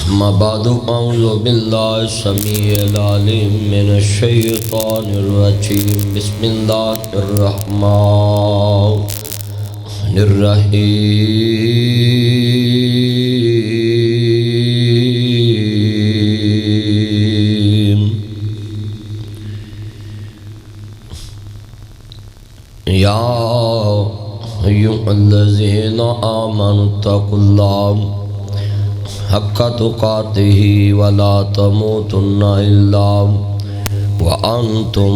ما بعد اعوذ باللہ السمیع العلیم من الشیطان الرجیم بسم اللہ الرحمن الرحیم یا ایھا الذین آمنوا اتقوا اللہ حق تقاتہ ولا تموتن الا وانتم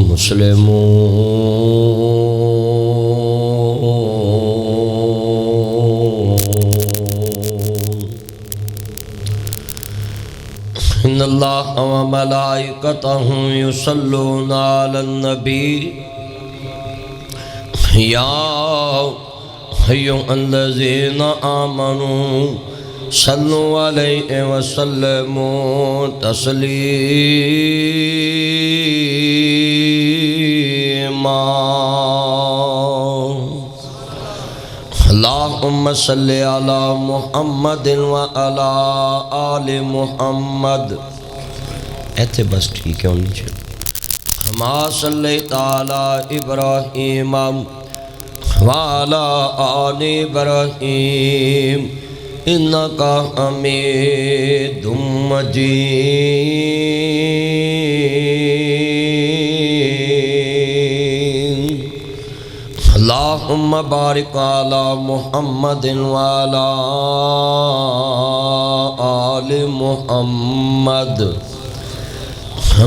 مسلمون ان اللہ وملائکتہ یصلون علی النبی یا ایھا الذین آمنوا صلوا علیہ وسلموا تسلیما اللہم صلی علی محمد وعلی آل محمد ایتھے بس ٹھیک ہے نیچے کما صلیت علی ابراہیم وعلی آل ابراہیم انکا حمید مجید اللہم بارک علی محمد وعلی آل محمد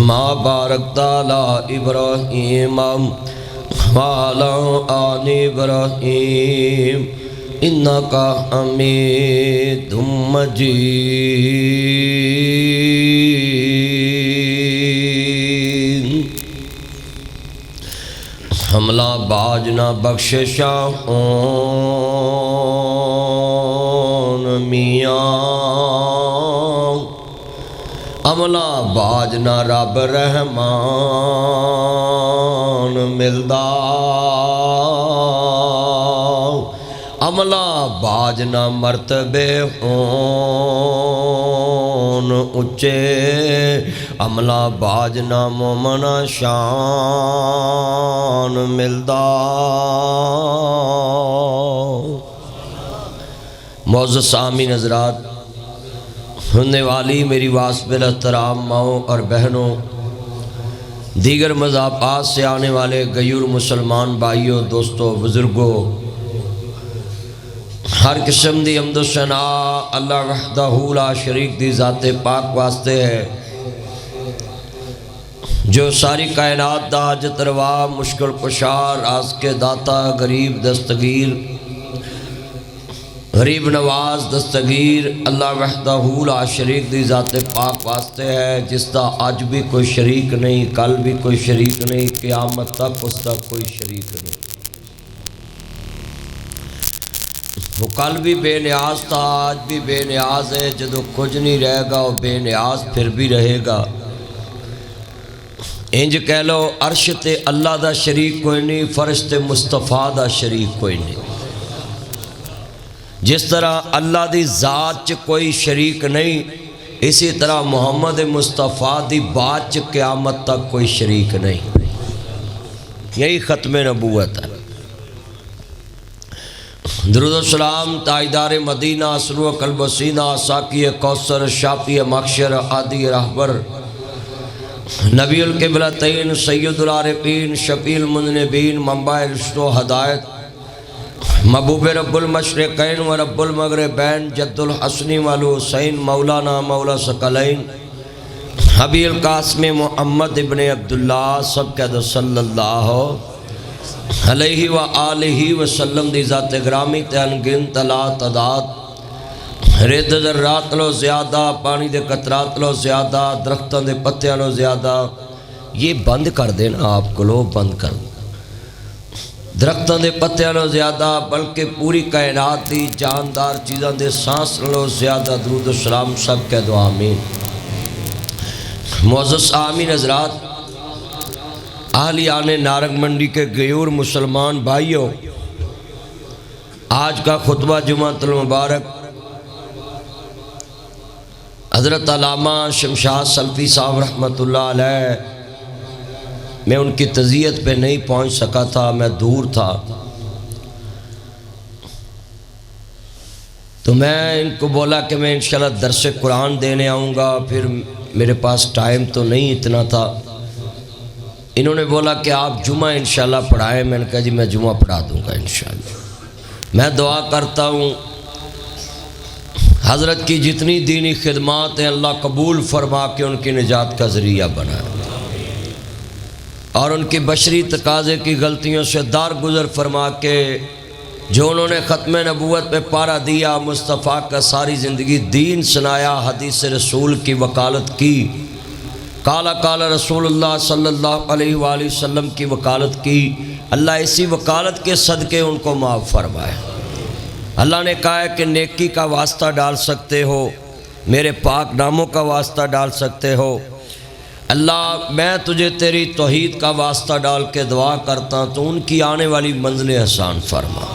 ما بارکت علی ابراہیم وعلی آل ابراہیم انکا حمید مجید حملہ باج نہ بخششاں میاں عملہ باج نہ رب رحمان ملدا عملہ باج نہ مرتبے ہون اچے عملہ باج نہ مومن شان ملدا معزز سامعین حضرات سننے والی میری واسبل احترام ماؤں اور بہنوں دیگر مذاہبات سے آنے والے غیور مسلمان بھائیوں دوستوں بزرگوں ہر قسم دی حمد و ثنا اللہ وحدہ لا شریک دی ذات پاک واسطے ہے جو ساری کائنات دا حاجت روا مشکل کشار آس کے داتا غریب دستگیر غریب نواز دستگیر اللہ وحدہ لا شریک دی ذات پاک واسطے ہے جس دا آج بھی کوئی شریک نہیں کل بھی کوئی شریک نہیں قیامت تک اس دا کوئی شریک نہیں وہ کل بھی بے نیاز تھا آج بھی بے نیاز ہے جدو کچھ نہیں رہے گا وہ بے نیاز پھر بھی رہے گا انج کہہ لو عرش تے اللہ دا شریک کوئی نہیں فرش تے مصطفیٰ دا شریک کوئی نہیں جس طرح اللہ دی ذات چ کوئی شریک نہیں اسی طرح محمد مصطفیٰ دی بات چ قیامت تک کوئی شریک نہیں یہی ختم نبوت ہے درود و سلام تاجدار مدینہ اسرو قلب و سینہ ساقی کوثر شافی محشر عادی رہبر نبی القبلتین سید العارفین شفیع المذنبین منبع رشد و ہدایت محبوب رب المشرقین و رب المغربین جد الحسن والحسین مولانا مولا ثقلین حبی القاسم محمد ابن عبداللہ سب کہہ دو صلی اللہ علیہ وآلہ وسلم دی ذات گرامی تے انگن تلا تعداد رد ذرات لو زیادہ پانی دے قطرات لو زیادہ درختوں دے پتیاں لو زیادہ یہ بند کر دینا آپ کو لو بند کر درختوں دے پتیاں لو زیادہ بلکہ پوری کائنات دی جاندار چیزاں دے سانس لو زیادہ درود و سلام سب کہہ دو آمین معزز آمین حضرات اہلیان نارنگ منڈی کے غیور مسلمان بھائیوں آج کا خطبہ جمعۃ المبارک حضرت علامہ شمشاد سلفی صاحب رحمۃ اللہ علیہ، میں ان کی تعزیت پہ نہیں پہنچ سکا تھا، میں دور تھا، تو میں ان کو بولا کہ میں انشاءاللہ درس قرآن دینے آؤں گا، پھر میرے پاس ٹائم تو نہیں اتنا تھا۔ انہوں نے بولا کہ آپ جمعہ انشاءاللہ پڑھائیں، میں نے کہا جی میں جمعہ پڑھا دوں گا انشاءاللہ۔ میں دعا کرتا ہوں حضرت کی جتنی دینی خدمات ہیں اللہ قبول فرما کے ان کی نجات کا ذریعہ بنائے، اور ان کی بشری تقاضے کی غلطیوں سے درگزر فرما کے جو انہوں نے ختم نبوت پہ پارا دیا، مصطفیٰ کا ساری زندگی دین سنایا، حدیث رسول کی وکالت کی، قال رسول اللہ صلی اللہ علیہ وآلہ وسلم کی وکالت کی، اللہ اسی وکالت کے صدقے ان کو معاف فرمائے۔ اللہ نے کہا ہے کہ نیکی کا واسطہ ڈال سکتے ہو، میرے پاک ناموں کا واسطہ ڈال سکتے ہو، اللہ میں تجھے تیری توحید کا واسطہ ڈال کے دعا کرتا ہوں تو ان کی آنے والی منزلیں آسان فرما۔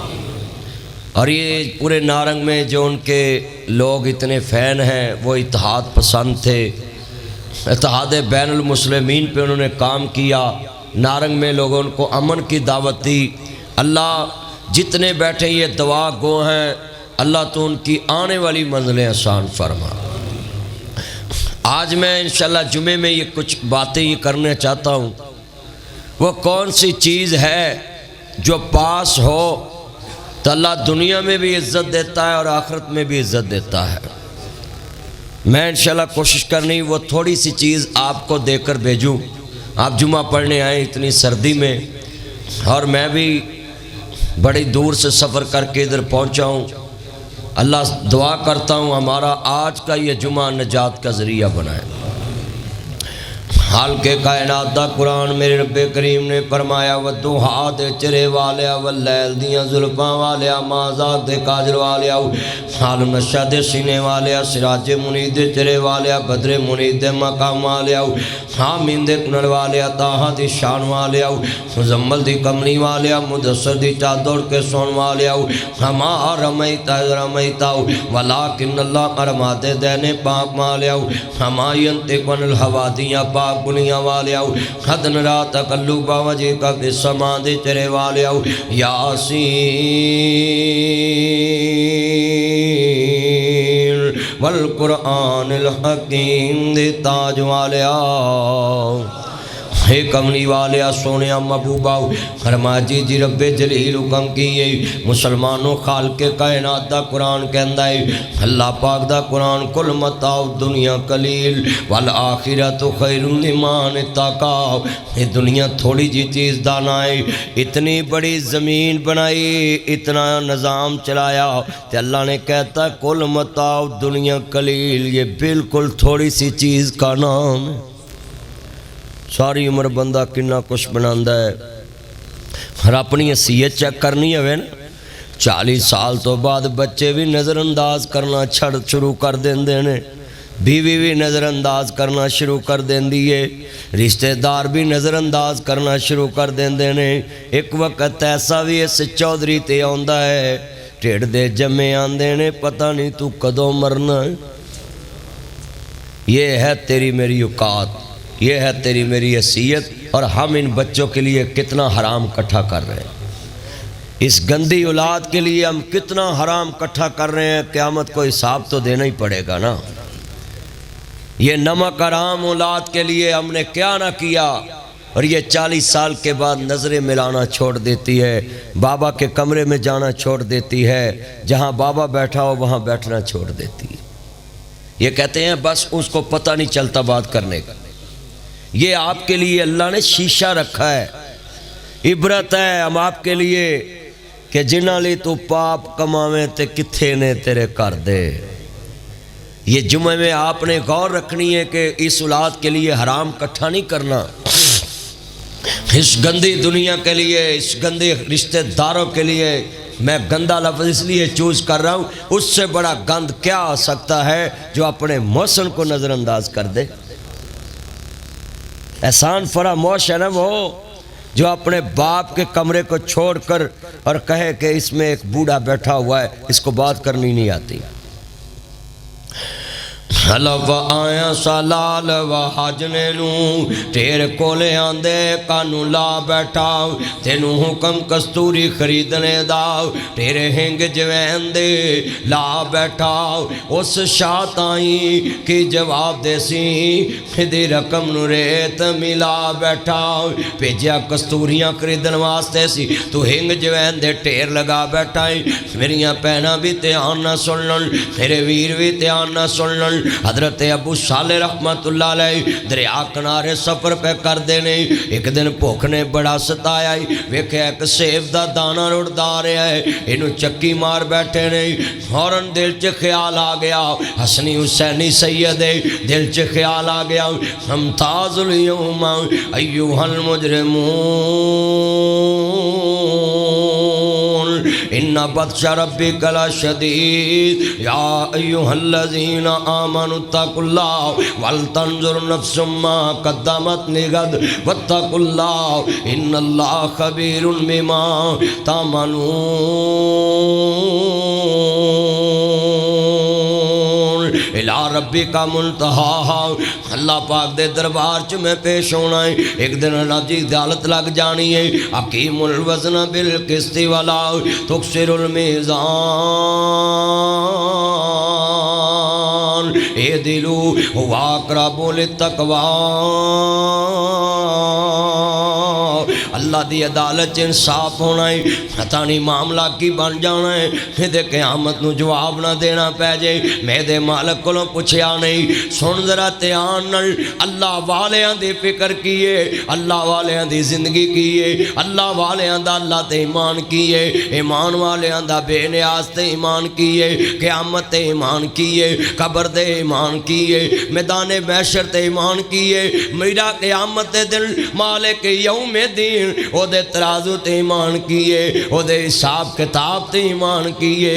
اور یہ پورے نارنگ میں جو ان کے لوگ اتنے فین ہیں، وہ اتحاد پسند تھے، اتحاد بین المسلمین پہ انہوں نے کام کیا، نارنگ میں لوگوں کو امن کی دعوت دی۔ اللہ جتنے بیٹھے یہ دعا گو ہیں، اللہ تو ان کی آنے والی منزلیں آسان فرما۔ آج میں انشاءاللہ جمعے میں یہ کچھ باتیں یہ کرنا چاہتا ہوں، وہ کون سی چیز ہے جو پاس ہو تو اللہ دنیا میں بھی عزت دیتا ہے اور آخرت میں بھی عزت دیتا ہے۔ میں انشاءاللہ کوشش کرنی وہ تھوڑی سی چیز آپ کو دے کر بھیجوں۔ آپ جمعہ پڑھنے آئے اتنی سردی میں، اور میں بھی بڑی دور سے سفر کر کے ادھر پہنچا ہوں۔ اللہ دعا کرتا ہوں ہمارا آج کا یہ جمعہ نجات کا ذریعہ بنائے۔ حال کے کائنات دا قرآن میرے رب کریم نے فرمایا والضحیٰ دے چرے والیا واللیل دیاں زلفاں والیا مازاق دے کاجل والیا حال نشہ دے سینے والیا سراج منید دے چرے والیا بدر منید دے مقام والیا حامین دے کنر والیا تاہا دی شان والیا مزمل دی کمنی والیا مدثر دی چادر کے سون والیا ہما رمیتا ولیکن اللہ ارما دے دینے پاک والیا ہما ینتقن الحوادیاں پاک بنیا والیا حدن را تقلبا وجہ کا فی السماء دے چرے والیا یاسین والقرآن الحکیم دے تاج والیا ہے کملی والیا سونیا محبوبہ فرمایا جی رب جلیل حکم کیے مسلمانوں خالق کائنات دا قرآن کہندا ہے اللہ پاک دا قرآن کل متاع دنیا قلیل والآخرت خیر لمن اتقى، یہ دنیا تھوڑی جی چیز دانا ہے، اتنی بڑی زمین بنائی، اتنا نظام چلایا کہ اللہ نے کہتا ہے کل متاع دنیا قلیل، یہ بالکل تھوڑی سی چیز کا نام ہے۔ ساری عمر بندہ کنا کچھ بناندہ ہے، اور اپنی حیثیت چیک کرنی ہے نا، 40 سال تو بعد بچے بھی نظر انداز کرنا چھڑ شروع کر دیں دینے، بیوی بھی نظر انداز کرنا شروع کر دیں دیئے، رشتہ دار بھی نظر انداز کرنا شروع کر دیں دینے۔ ایک وقت ایسا بھی اس چودھری تے آندہ ہے ٹیڑ دے جمعے آندے نے پتہ نہیں تو کدوں مرنا ہے۔ یہ ہے تیری میری اوقات، یہ ہے تیری میری حیثیت، اور ہم ان بچوں کے لیے کتنا حرام کٹھا کر رہے ہیں، اس گندی اولاد کے لیے ہم کتنا حرام کٹھا کر رہے ہیں، قیامت کو حساب تو دینا ہی پڑے گا نا۔ یہ نمک حرام اولاد کے لیے ہم نے کیا نہ کیا، اور یہ 40 سال کے بعد نظریں ملانا چھوڑ دیتی ہے، بابا کے کمرے میں جانا چھوڑ دیتی ہے، جہاں بابا بیٹھا ہو وہاں بیٹھنا چھوڑ دیتی ہے۔ یہ کہتے ہیں بس اس کو پتہ نہیں چلتا بات کرنے کا۔ یہ آپ کے لیے اللہ نے شیشہ رکھا ہے، عبرت ہے ہم آپ کے لیے کہ جنہاں لی تو پاپ کماویں تے کتھے نے تیرے کر دے۔ یہ جمعے میں آپ نے غور رکھنی ہے کہ اس اولاد کے لیے حرام کٹھا نہیں کرنا، اس گندی دنیا کے لیے، اس گندے رشتہ داروں کے لیے۔ میں گندہ لفظ اس لیے چوز کر رہا ہوں، اس سے بڑا گند کیا آ سکتا ہے جو اپنے محسن کو نظر انداز کر دے۔ احسان فراموش ہے نا وہ جو اپنے باپ کے کمرے کو چھوڑ کر اور کہے کہ اس میں ایک بوڑھا بیٹھا ہوا ہے، اس کو بات کرنی نہیں آتی۔ حلف آیا سالال و حاجنے نو تیرے کولے آندے کانو لا بیٹھا تینو حکم کستوری خریدنے دا تیرے ہنگ جوین دے لا بیٹھا اس شاعت آئی کی جواب دے سی دی رقم نو ریت ملا بیٹھا پیجیا کستوریاں خریدن واسطے سی تو ہنگ جوین دے ٹیر لگا بیٹھا میریاں پہنا بھی تیان نہ سنن میرے ویر بھی تیان نہ سنن حضرت ابو صالح رحمت اللہ علیہ دریا کنارے سفر پہ کر دینے ایک دن بھوک نے بڑا ستایا ویکھے ایک سیب دا دانا رڑدا رہا ہے انہوں چکی مار بیٹھے نے فوراً دل چ خیال آ گیا حسنی حسینی سید دل چ خیال آ گیا ممتاز الیوم ایوہ المجرمون ان بطش ربک لشدید یا ایوہ الذین آمنوا اتقوا اللہ ولتنظر نفس ما قدمت لغد واتقوا اللہ ان اللہ خبیر بما تعملون الہ ربی کا منتہا اللہ پاک دے دربار چ میں پیش ہونا ہے ایک دن اللہ جی عدالت لگ جانی ہے اقیم الوزن بالقسط ولا تکسر المیزان اے دلو ہوا اقرب للتقوی اللہ دی عدالت انصاف ہونا ہے پتہ نہیں معاملہ کی بن جانا ہے میرے قیامت نو جواب نہ دینا پہ جائے میرے مالک کو پوچھیا نہیں سن ذرا دھیان نال اللہ والیاں دی فکر کیے اللہ والیاں دی زندگی کیے اللہ والیاں دا اللہ تے ایمان کیے ایمان والیاں دا بے نیاز تے ایمان کیے قیامت تے ایمان کیے قبر تے ایمان کیے میدان محشر تے ایمان کیے میرا قیامت دل مالک یوم دین او دے ترازو تے ایمان کیے او دے حساب کتاب تے ایمان کیے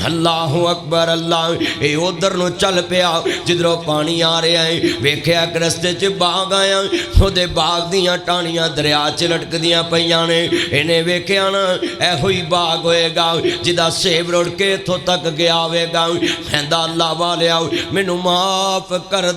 اللہ اکبر اللہ اے ادھر نو چل پیا جدروں پانی آ رہے ہیں ویکھیا ایک رستے چ باغ آیا او دے باغ دیاں ٹانیاں دریا چ لٹک دیاں پیاں نے انہیں ویکھیا نا اے ہوئی باغ ہوئے گا جدا سیب رڑ کے اتھوں تک گیا ہوئے گا کہندا اللہ والے آؤ مینوں معاف کر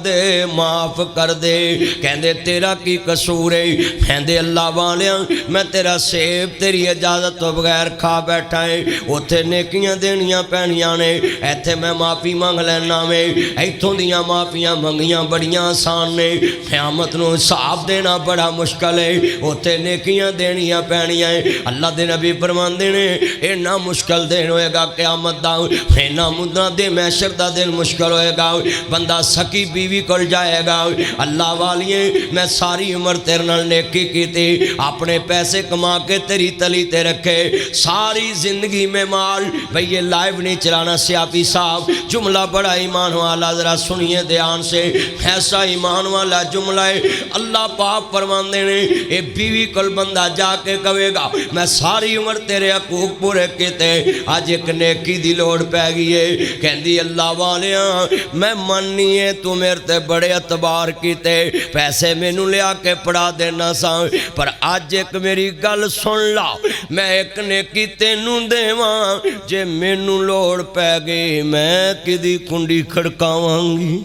دے کہندے تیرا کی قصور ہے کہندے اللہ والے میں تیرا سیب تیری اجازت تو بغیر کھا بیٹھا ہے اتھے نیکیاں دینیاں پینیاں نے ایتھے میں معافی مانگ لینا میں ایتھوں دیاں معافیاں منگیاں بڑیاں آسان نے قیامت نو حساب دینا بڑا مشکل ہے اتھے نیکیاں دینیاں پینیاں اللہ دے نبی فرماندے نے اینا مشکل دین ہوئے گا قیامت دا اینا مدہ دے محشر دا دن مشکل ہوئے گا بندہ سکی بیوی کل جائے گا اللہ والیے میں ساری عمر تیرے نال نیکی کی تھی اپنے پیسے کما کے تیری تلی تے رکھے ساری زندگی میں مال بھئی یہ لائیو نہیں چلانا سیاپی صاحب جملہ بڑا ایمان والا ذرا سنیے دھیان سے ایسا ایمان والا جملہ ہے اللہ پاک فرماندے نے اے بیوی کل بندہ جا کے کہے گا میں ساری عمر تیرے حقوق پورے کیتے آج ایک نیکی دی لوڑ پہ گئے کہندی اللہ والیاں میں مننی ہے تو میرے تے بڑے اعتبار کیتے پیسے میں نو لیا کے پڑھا دینا سا پر آج ایک میری گل سن لا میں ایک نیکی تینوں دیواں جے مینوں لوڑ پہ گئی میں کدی کنڈی کھڑکاواں گی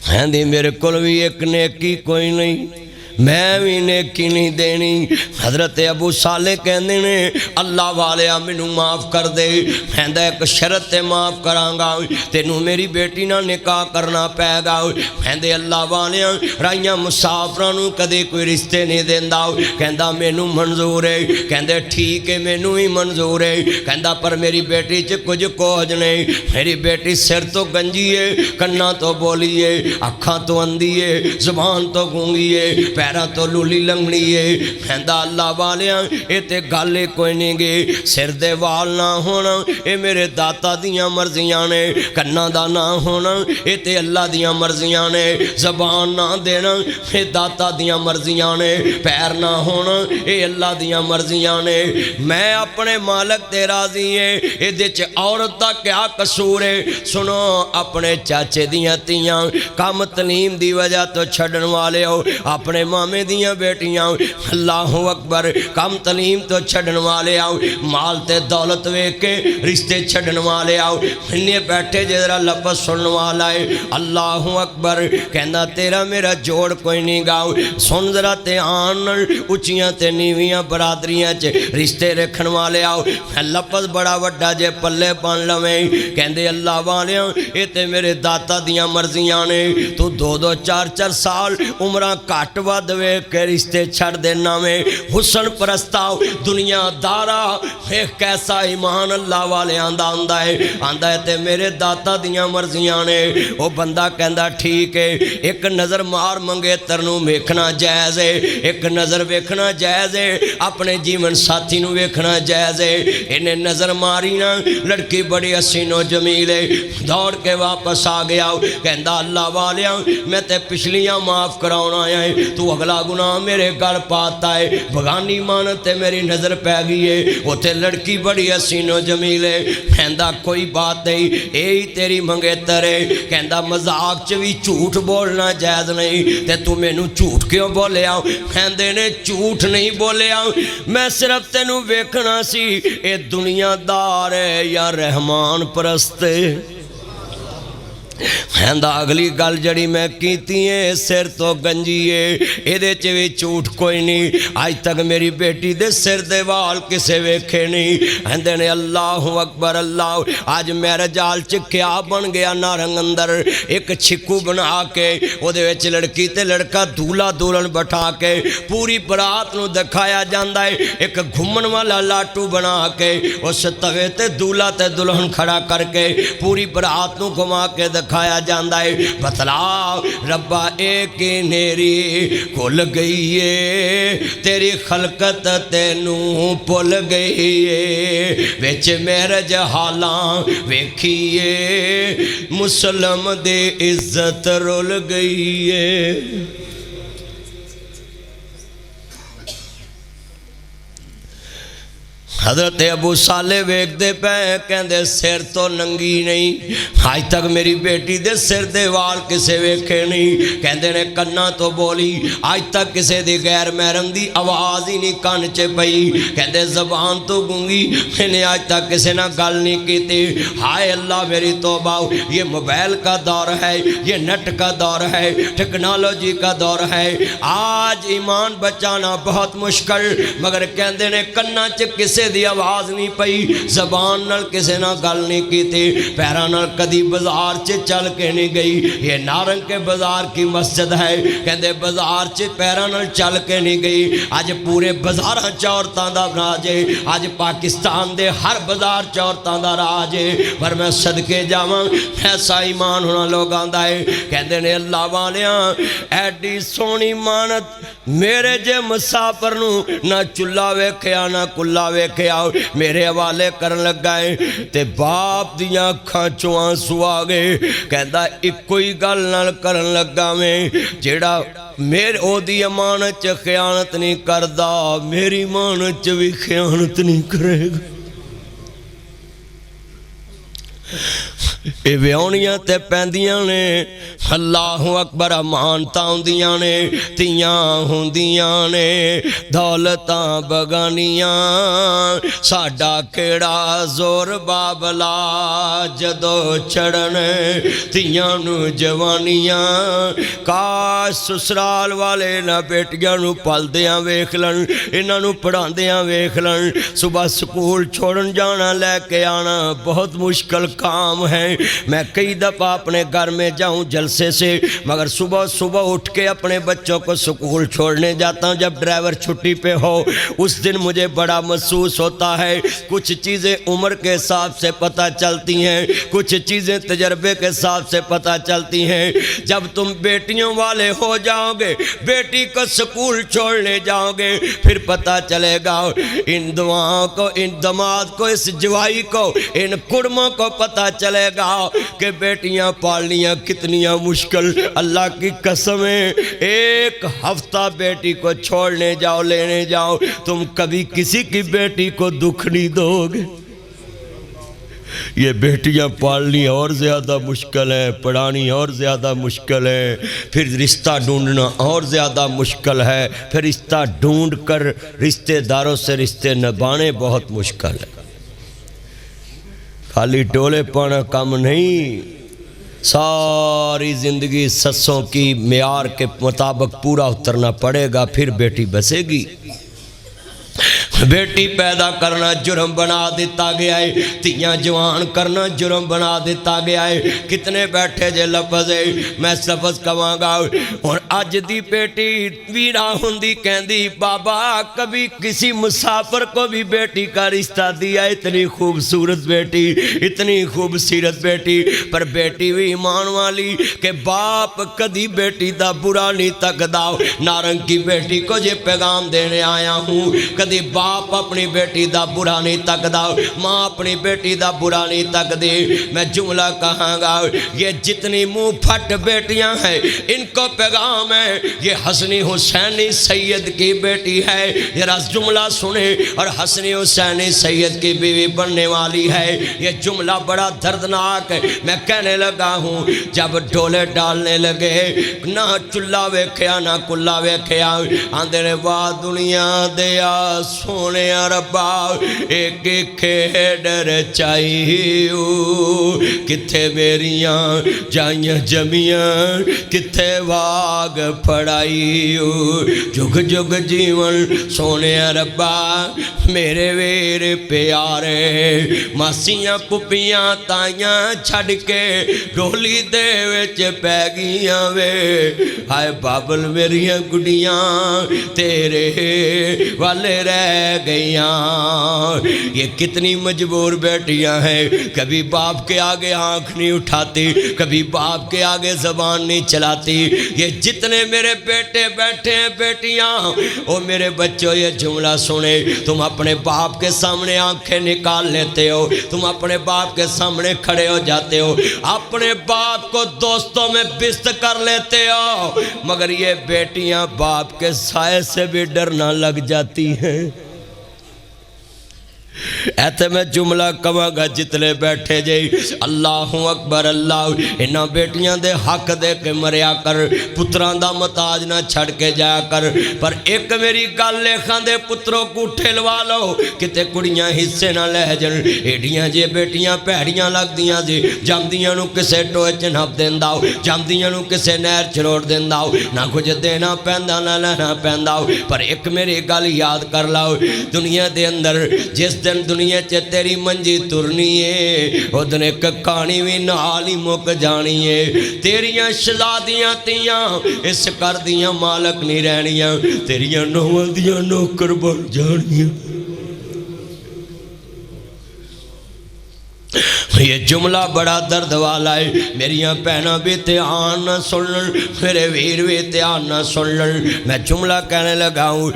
کہندی میرے کول بھی ایک نیکی کوئی نہیں میں بھی نیکی نہیں دینی حضرت ابو صالح کہندے نے اللہ والے مینوں معاف کر دے کہندا ایک شرط تے معاف کرانگا تینوں میری بیٹی نہ نکاح کرنا پے گا کہندے اللہ والے رائیاں مسافراں نوں کدے کوئی رشتے نہیں دیندا کہندا مینوں منظور ہے کہندے ٹھیک ہے مینوں ہی منظور ہے کہندا پر میری بیٹی چ کچھ کوج نہیں میری بیٹی سر تو گنجی ہے کنا تو بولی ہے اکھاں تو اندھی ہے زبان تو گونگی ہے پیرا تو لولی لنگنی ہے کہندا اللہ والیاں اے تے گالے کوئی نہیں گے سر دے وال نہ ہونا اے میرے داتا دیاں مرضیاں نے کنا دا نہ ہونا اے تے اللہ دیاں مرضیاں نے زبان نہ دینا اے داتا دیاں مرضیاں نے پیر نہ ہونا اے اللہ دیاں مرضیاں نے میں اپنے مالک تے راضی ہے اے دے چ عورت دا کیا قصور ہے سنو اپنے چاچے دیاں تیاں کم تعلیم دی وجہ تو چھڑن والے ہو اپنے مامے دیاں بیٹیاں اللہ اکبر کم تعلیم تو چھڑن والے آؤ مال تے دولت ویکھ کے رشتے چھڑن والے آؤ انہیں بیٹھے جدرا لفظ سنن والا ہے اللہ اکبر کہندا تیرا میرا جوڑ کوئی نہیں گاؤ سن ذرا تے آن اچیاں تے نیویاں برادریاں چ رشتے رکھن والے آؤ لفظ بڑا وڈا جے پلے پان لویں کہندے اللہ والیاں اے تے میرے داتا دیاں مرضیاں نے تو دو دو چار چار سال عمرہ کٹ ود ویکھ کے رشتے چھڑ دینا میں حسن پرستاؤ دنیا دارا ایک کیسا ایمان اللہ والے آندہ ہے تے میرے داتا دیاں مرضیاں نے وہ بندہ کہندا ٹھیک ہے ایک نظر مار منگے ترنو ویکھنا جائز ہے ایک نظر ویکھنا جائز ہے اپنے جیون ساتھی نو ویکھنا جائز ہے انہیں نظر ماری نا لڑکی بڑی حسین و جمیل ہے دوڑ کے واپس آ گیا کہندا اللہ والیاں میں تے پچھلیاں معاف کراؤنا آیا ہے تو اگلا گناہ میرے گھر پاتا ہے بغانی مانت تے میری نظر پہ گئی ہے وہ تے لڑکی بڑی حسین و جمیل ہے کہندا کوئی بات نہیں اے ہی تیری منگیتر ہے کہندا مذاق چ بھی جھوٹ بولنا جائز نہیں تے تو مینوں جھوٹ کیوں بولے آؤ کہندے نے جھوٹ نہیں بولے آؤ میں صرف تینوں ویکھنا سی اے دنیا دار ہے یا رحمان پرست ہے کہندا اگلی گل جڑی میں کیتی ہے سر تو گنجی ہے ایدے چ وی جھوٹ کوئی نہیں آج تک میری بیٹی دے سر دے وال کسے ویکھے نہیں کہندے نے اللہ اکبر اللہ آج میرا جال چ کیا بن گیا نارنگ اندر ایک چھکو بنا کے او دے وچ لڑکی تے لڑکا دولہا دلہن بٹھا کے پوری برات نو دکھایا جاندا ہے ایک گھومن والا لاٹو بنا کے اس توے تے دولہا تے دلہن کھڑا کر کے پوری برات نو گھما کے دکھایا جاندہ ہے بتلا ربا ایک نیری کھل گئی ہے تیری خلقت تینوں پل گئی ہے ویچ میرے جہالاں ویکھیے مسلم دے عزت رول گئی ہے حضرت ابو صالح ویکھ دے پہ کہندے سر تو ننگی نہیں آج تک میری بیٹی دے سر دے وال کسے ویکھے نہیں کہندے نے کنا تو بولی آج تک کسے دی غیر محرم دی آواز ہی نہیں کان چے پئی کہندے زبان تو گونگی میں نے آج تک کسے نہ گل نہیں کیتی ہائے اللہ میری توبہ یہ موبائل کا دور ہے یہ نیٹ کا دور ہے ٹیکنالوجی کا دور ہے آج ایمان بچانا بہت مشکل مگر کہندے نے کنا چے کسے دی آواز نہیں پئی زبان نال کسے نہ گل نہیں کیتی پیرا نال کدی بازار چے چل کے نہیں گئی یہ نارنگ کے بازار کی مسجد ہے کہندے بازار چے پیرا نال چل کے نہیں گئی آج پورے بازاراں عورتاں دا راج ہے آج پاکستان دے ہر بازار عورتاں دا راج ہے پر میں صدقے جاواں ایسا ایمان ہونا لوگاں دا ہے کہندے نے اللہ والیاں ایڈی سونی مانت میرے جے مسافر نو نہ چلا ویکھیا نہ کلا ویکھیا میرے حوالے کرن لگائے تے باپ دیاں اکھاں چوں آنسو آ گئے کہندا اکو ہی گل نال کرن لگا میں جیڑا میرے او دی امانت چ خیانت نہیں کردا میری امانت چ بھی خیانت نہیں کرے گا اے ویونیاں تے پیندیاں نے اللہ اکبر امانتاں ہوندیاں نے تیاں ہوندیاں نے دولتاں بگانیاں ساڈا کیڑا زور بابلا جدو چڑھن تیاں نو جوانیاں کاش سسرال والے نہ بیٹیاں نو پلدیاں ویکھ لن انہاں نو پڑھاندیاں ویکھ لن صبح سکول چھوڑن جانا لے کے آنا بہت مشکل کام ہے میں کئی دفعہ اپنے گھر میں جاؤں جلسے سے مگر صبح صبح اٹھ کے اپنے بچوں کو سکول چھوڑنے جاتا ہوں جب ڈرائیور چھٹی پہ ہو اس دن مجھے بڑا محسوس ہوتا ہے کچھ چیزیں عمر کے حساب سے پتہ چلتی ہیں کچھ چیزیں تجربے کے حساب سے پتہ چلتی ہیں جب تم بیٹیوں والے ہو جاؤ گے بیٹی کو سکول چھوڑنے جاؤ گے پھر پتہ چلے گا ان دعاؤں کو ان دماد کو اس جوائی کو ان کڑموں کو پتہ چلے گا کہ بیٹیاں پالنیاں کتنیاں مشکل اللہ کی قسم ہے ایک ہفتہ بیٹی کو چھوڑنے جاؤ لینے جاؤ تم کبھی کسی کی بیٹی کو دکھ نہیں دو گے یہ بیٹیاں پالنی اور زیادہ مشکل ہے، پڑھانی اور زیادہ مشکل ہے، پھر رشتہ ڈھونڈنا اور زیادہ مشکل ہے، پھر رشتہ ڈھونڈ کر رشتہ داروں سے رشتے نبھانے بہت مشکل ہے۔ خالی ڈولے پانا کام نہیں، ساری زندگی سسوں کی معیار کے مطابق پورا اترنا پڑے گا، پھر بیٹی بسے گی۔ بیٹی پیدا کرنا جرم بنا دیتا گیا ہے، تیاں جوان کرنا جرم بنا دیتا گیا ہے۔ کتنے بیٹھے جے لفظ ہے، میں لفظ کہاں گا۔ اور اج دی بیٹی ویرا ہوندی کہندی بابا کبھی کسی مسافر کو بھی بیٹی کا رشتہ دیا، اتنی خوبصورت بیٹی، اتنی خوبصورت بیٹی، پر بیٹی بھی ایمان والی کہ باپ کدی بیٹی دا برا نہیں تکدا۔ نارنگ کی بیٹی کو یہ پیغام دینے آیا ہوں، کدی باپ اپنی بیٹی دا برا نہیں تکدا، ماں اپنی بیٹی دا برا نہیں تکدی۔ میں جملہ کہاں گا، یہ جتنی منہ پھٹ بیٹیاں ہیں ان کو پیغام ہے، یہ حسنی حسینی سید کی بیٹی ہے، ذرا جملہ سنیں، اور حسنی حسینی سید کی بیوی بننے والی ہے۔ یہ جملہ بڑا دردناک ہے، میں کہنے لگا ہوں جب ڈولے ڈالنے لگے، نہ چلہ ویکھیا نہ کلہ ویکھیا، آندے نے واہ دنیا دیا سونے ربا ایک کھیڈر چاہیو، کتھے میریاں جائیاں جمیاں کتھے واگ پھڑائیو، جگ جگ جیون سونے ربا میرے ویر پیارے، ماسیاں پپیاں تائیاں چھڑ کے ڈولی دے وچ پہ گیاں وے، ہائے بابل میریاں گڑیاں تیرے والے رہ گئیاں۔ یہ کتنی مجبور بیٹیاں ہیں، کبھی باپ کے آگے آنکھ نہیں اٹھاتی، کبھی باپ کے آگے زبان نہیں چلاتی۔ یہ جتنے میرے بیٹے بیٹھے ہیں بیٹیاں، او میرے بچوں یہ جملہ سنے، تم اپنے باپ کے سامنے آنکھیں نکال لیتے ہو، تم اپنے باپ کے سامنے کھڑے ہو جاتے ہو، اپنے باپ کو دوستوں میں بست کر لیتے ہو، مگر یہ بیٹیاں باپ کے سائے سے بھی ڈرنا لگ جاتی ہیں۔ ایتے میں جملہ کہاں گا جتنے بیٹھے جے اللہ اکبر اللہ، انہاں بیٹیاں دے حق دے کے مریا کر، پتران دا متاج نہ چھڑ کے جایا کر، پر ایک میری گل لکھاں دے پتروں کو ٹھلوا لو، کتے کڑیاں حصے نہ لہ جن، ایڈیاں جے بیٹیاں پیڑیاں لگ دیاں جے، جامدیاں نو کسے ٹوئے چنہب دینداؤ، جامدیاں نو کسے نیر چروڑ دینداؤ، نہ کچھ دینا پہندہ نہ لینا پہنداؤ، پر ایک میری گل یاد کر لاؤ، دنیا دے اندر جس دن دنیا چے تیری منجی ترنی ہے، او دن ایک کہانی بھی نالی مک جانی ہے، تیریاں شہزادیاں تیاں اس کر دیاں مالک نہیں رہنیاں، تیریاں نوال دیاں نوکر بن جانیاں۔ یہ جملہ بڑا درد والا ہے، میریاں پہنا بھی تیان نہ سن لن، میرے ویر بھی تیان نہ سن لن۔ میں جملہ کہنے لگا ہوں،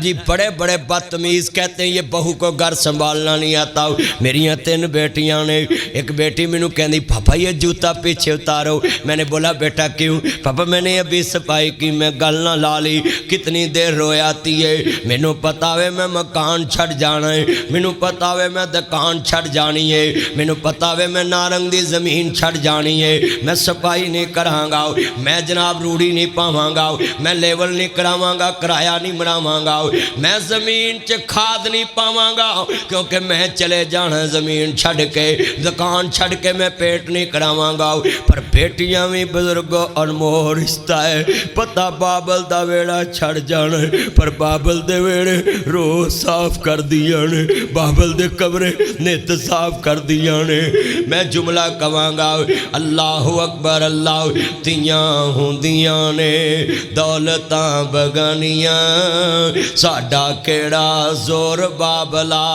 جی بڑے بڑے بدتمیز کہتے ہیں یہ بہو کو گھر سنبھالنا نہیں آتا۔ میریاں 3 بیٹیاں نے، ایک بیٹی میں نو کہندی پاپا یہ جوتا پیچھے اتارو، میں نے بولا بیٹا کیوں؟ پاپا میں نے ابھی صفائی کی، میں گل نہ لالی، کتنی دیر رویاتی ہے، میں نو پتا ہے میں مکان چھڑ جانا ہے، میں نو پتا ہے میں دکان چھڑ جانی ہے، میں نو پتا ہے میں نارنگ دی زمین چھڑ جانی ہے، میں صفائی نہیں کراں گا، میں جناب روڑی نہیں پاواں گا، میں لیول نہیں کراواں گا، کرایہ نہیں بناواں گا، میں زمین چ کھاد نہیں پاواں گا، کیونکہ میں چلے جانا زمین چھڑ کے، دکان چھڑ کے میں پیٹ نہیں کراواں گا۔ پر بیٹیاں بھی بزرگوں انمول رشتہ ہے، پتہ بابل دا ویڑا چھڑ جانا ہے، پر بابل دے ویڑے روز صاف کر دیا نے، بابل دے کمرے نیت صاف کر دیا نے۔ میں جملہ کہاں گا اللہ اکبر اللہ، تیاں ہوندیاں نے دولتاں بگانیاں، ساڈا کیڑا زور بابلا،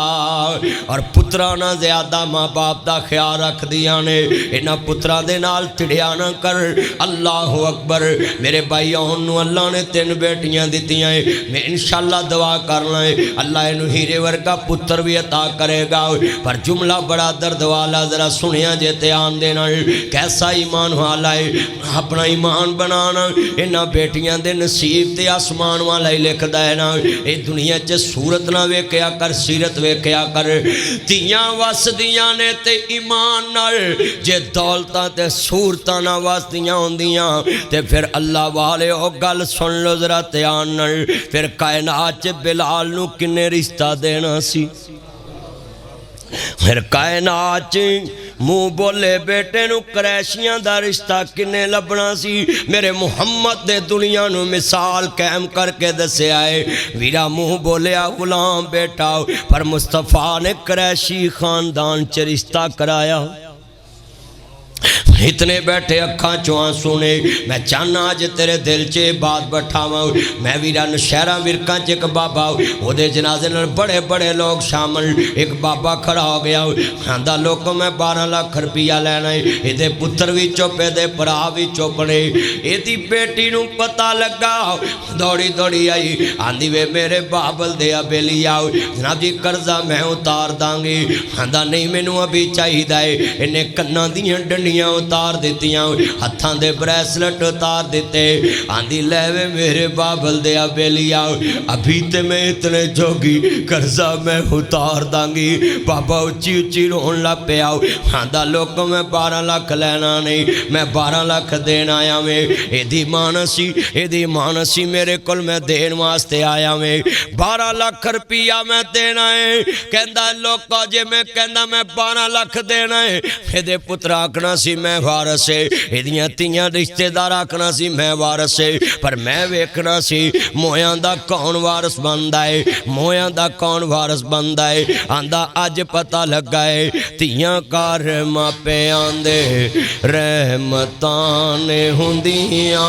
اور پترانہ زیادہ ماں باپ دا خیال رکھ دیا نے، انہاں پتران دے نال تڑیا نہ کر۔ اللہ اکبر، میرے بھائی انہوں اللہ نے 3 بیٹیاں دیتیاں ہیں، میں انشاءاللہ دعا کرنا ہے اللہ انہوں ہیرے ورگا پتر بھی عطا کرے گا، پر جملہ بڑا درد والا والا ذرا سنیا جے تے آن دینا کیسا ایمان والا ہے اپنا ایمان بنانا انہاں بیٹیاں دے نصیب تے آسمان والا ہی لکھ دے نا اے دنیا چ صورت نہ ویکھیا کر سیرت ویکھیا کر تیاں وسدیاں نے تے ایمان نال جے دولتاں تے صورتاں نہ وسدیاں ہوندیاں تے پھر اللہ والے او گل سن لو ذرا دھیان نال پھر کائنات چ بلال نو کنے رشتہ دینا سی پھر کائنات منہ بولے بیٹے نو قریشیاں دا رشتہ کنے لبنا سی میرے محمد دے دنیا نو مثال قائم کر کے دسے آئے ویرا منہ بولیا غلام بیٹا پر مصطفیٰ نے قریشی خاندان چ رشتہ کرایا اتنے بیٹھے اکھاں چوہاں سونے میں چاہنا آج تیرے دل چے بات بٹھاواں میں ویرا نشہرہ ورکاں چے ایک بابا وہ دے جنازے نال بڑے بڑے لوگ شامل ایک بابا کھڑا ہو گیا ہاندہ لوگوں میں 12 لاکھ روپیہ لینا ہے ایدے پتر بھی چوپے دے پرا بھی چوپنے ایدی بیٹی نو پتہ لگا دوڑی دوڑی آئی آندھی وے میرے بابل دے بیلی آؤ جناب جی قرضہ میں اتار دانگی ہاندہ نہیں میں نو ابھی چاہی دائے انہیں کنہ دیاں ڈنیاں اتار دیتیاں ہتھاں دے بریسلٹ اتار دیتے آندھی لیوے میرے بابل دیا بیلی آؤ ابھی تے میں اتنے جوگی قرضہ میں اتار دانگی بابا اچھی اچھی رون لگ پہ آؤ آندھا لوگوں میں 12 لاکھ لینا نہیں میں 12 لاکھ دینا آیا میں ایدھی مانسی میرے کل میں دین واسطے آیا میں 12 لاکھ روپیہ میں دینا ہے کہندہ لوگوں جے میں کہندہ میں 12 لاکھ دینا ہے ایدھے پتر آکھنا سی میں وارث ہے ایدیاں تیاں رشتہ دار آکھنا سی میں وارث ہے پر میں ویکھنا سی مویاں دا کون وارث بندہ ہے مویاں دا کون وارث بندہ ہے آندہ آج پتہ لگا ہے تیاں کار ماپے آندے رحمتان ہوندیاں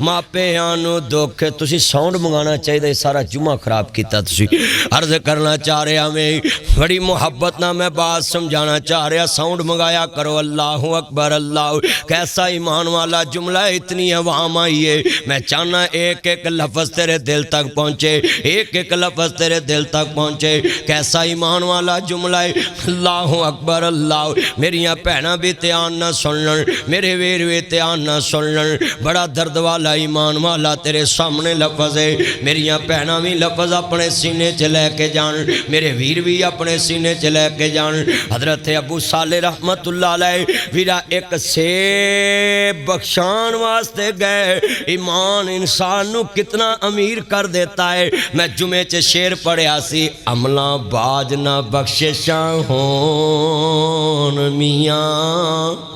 ماپے آنو دکھ تسی ساؤنڈ منگانا چاہیے دے سارا جمعہ خراب کیتا تسی عرض کرنا چاہ رہے ہمیں بڑی محبت نہ میں بات سمجھانا چاہ رہا ساؤنڈ منگایا کرو اللہ اکبر اللہ کیسا ایمان والا جملہ اتنی عوام آئی ہے میں چاہنا ایک ایک لفظ تیرے دل تک پہنچے ایک ایک لفظ تیرے دل تک پہنچے کیسا ایمان والا جملہ ہے اللہ اکبر اللہ میریاں پہنا بھی تیان نہ سنن میرے ویر بھی تیان نہ سنن بڑا درد والا ایمان والا تیرے سامنے لفظ ہے میریاں پہنا بھی لفظ اپنے سینے چلے کے جان میرے ویر بھی اپنے سینے چلے کے جان حضرت ابو صالح رحمت اللہ علیہ ویرا ایک سیب بخشان واسطے گئے ایمان انسان نو کتنا امیر کر دیتا ہے میں جمعے چے شیر پڑھیا سی عملہ باج نہ بخششاں ہون میاں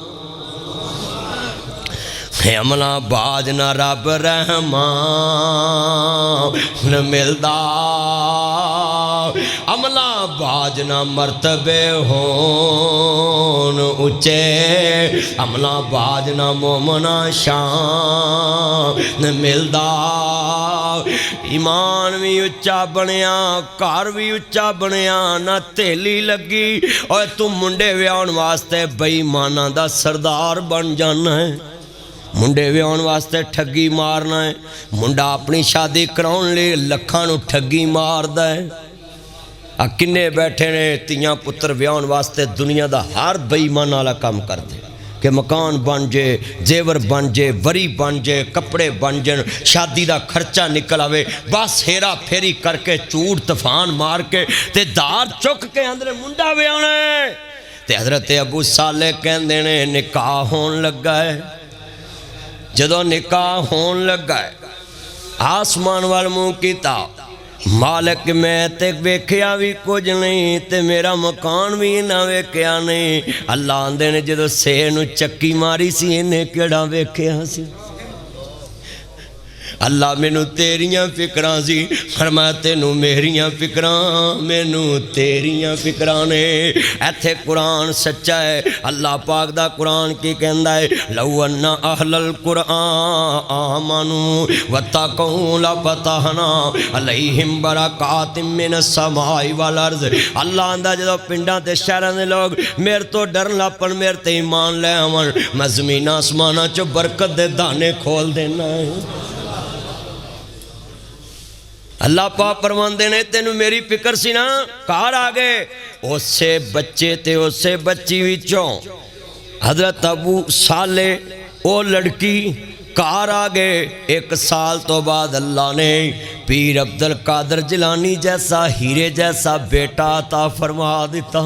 عملہ باج نہ رب رحمان ملدا عملہ باج نہ مرتبے ہون اچے عملہ باج نہ مومنہ شان ملدا ایمان بھی اچھا بنیا کار بھی اچھا بنیا نہ تیلی لگی اور تم منڈے ویاؤن واسطے بے ایمانہ دا سردار بن جانا ہے منڈے ویاؤن واسطے ٹھگی مارنا ہے منڈا اپنی شادی کراؤن لے لکھانو ٹھگی مار دا ہے کنے بیٹھے نے تیاں پتر ویاؤن واسطے دنیا دا ہر بے ایمان والا کام کر دے کہ مکان بن جے زیور بن جے وری بن جے کپڑے بن جن شادی دا خرچہ نکل آوے بس ہیرا پھیری کر کے چوٹ طوفان مار کے تے دار چک کے اندر منڈا ویاؤنے تے حضرت ابو صالح کہندے نے نکاح ہون لگا ہے جدو نکاح ہون لگا ہے آسمان والموں کیتا مالک میں تے ویکھیا بھی کچھ نہیں تے میرا مکان بھی نہ ویکھیا نہیں اللہ آندے نے جدو سے نو چکی ماری سی انہیں کیڑا ویکھیا سی اللہ مینو تیریاں فکراں سی فرمایا تینو میریاں فکراں مینو تیریاں فکراں نے ایتھے قرآن سچا ہے اللہ پاک دا قرآن کی کہندا ہے لو ان اہل القرآن آمنوا واتقوا لفتحنا علیہم برکات من السماء والارض اللہ آندا جدو پنڈاں تے شہراں دے لوگ میرے تو ڈرن لاپن میرے تے ایمان لے آون میں زمین آسماناں چوں برکت دے دانے کھول دینا ہے اللہ پاک فرماندے نے تینوں میری فکر سی نا گھر آ گئے اسے بچے تے اسے بچی وچوں حضرت ابو صالح او لڑکی گھر آ گئے 1 سال تو بعد اللہ نے پیر عبدالقادر جیلانی جیسا ہیرے جیسا بیٹا عطا فرما دیتا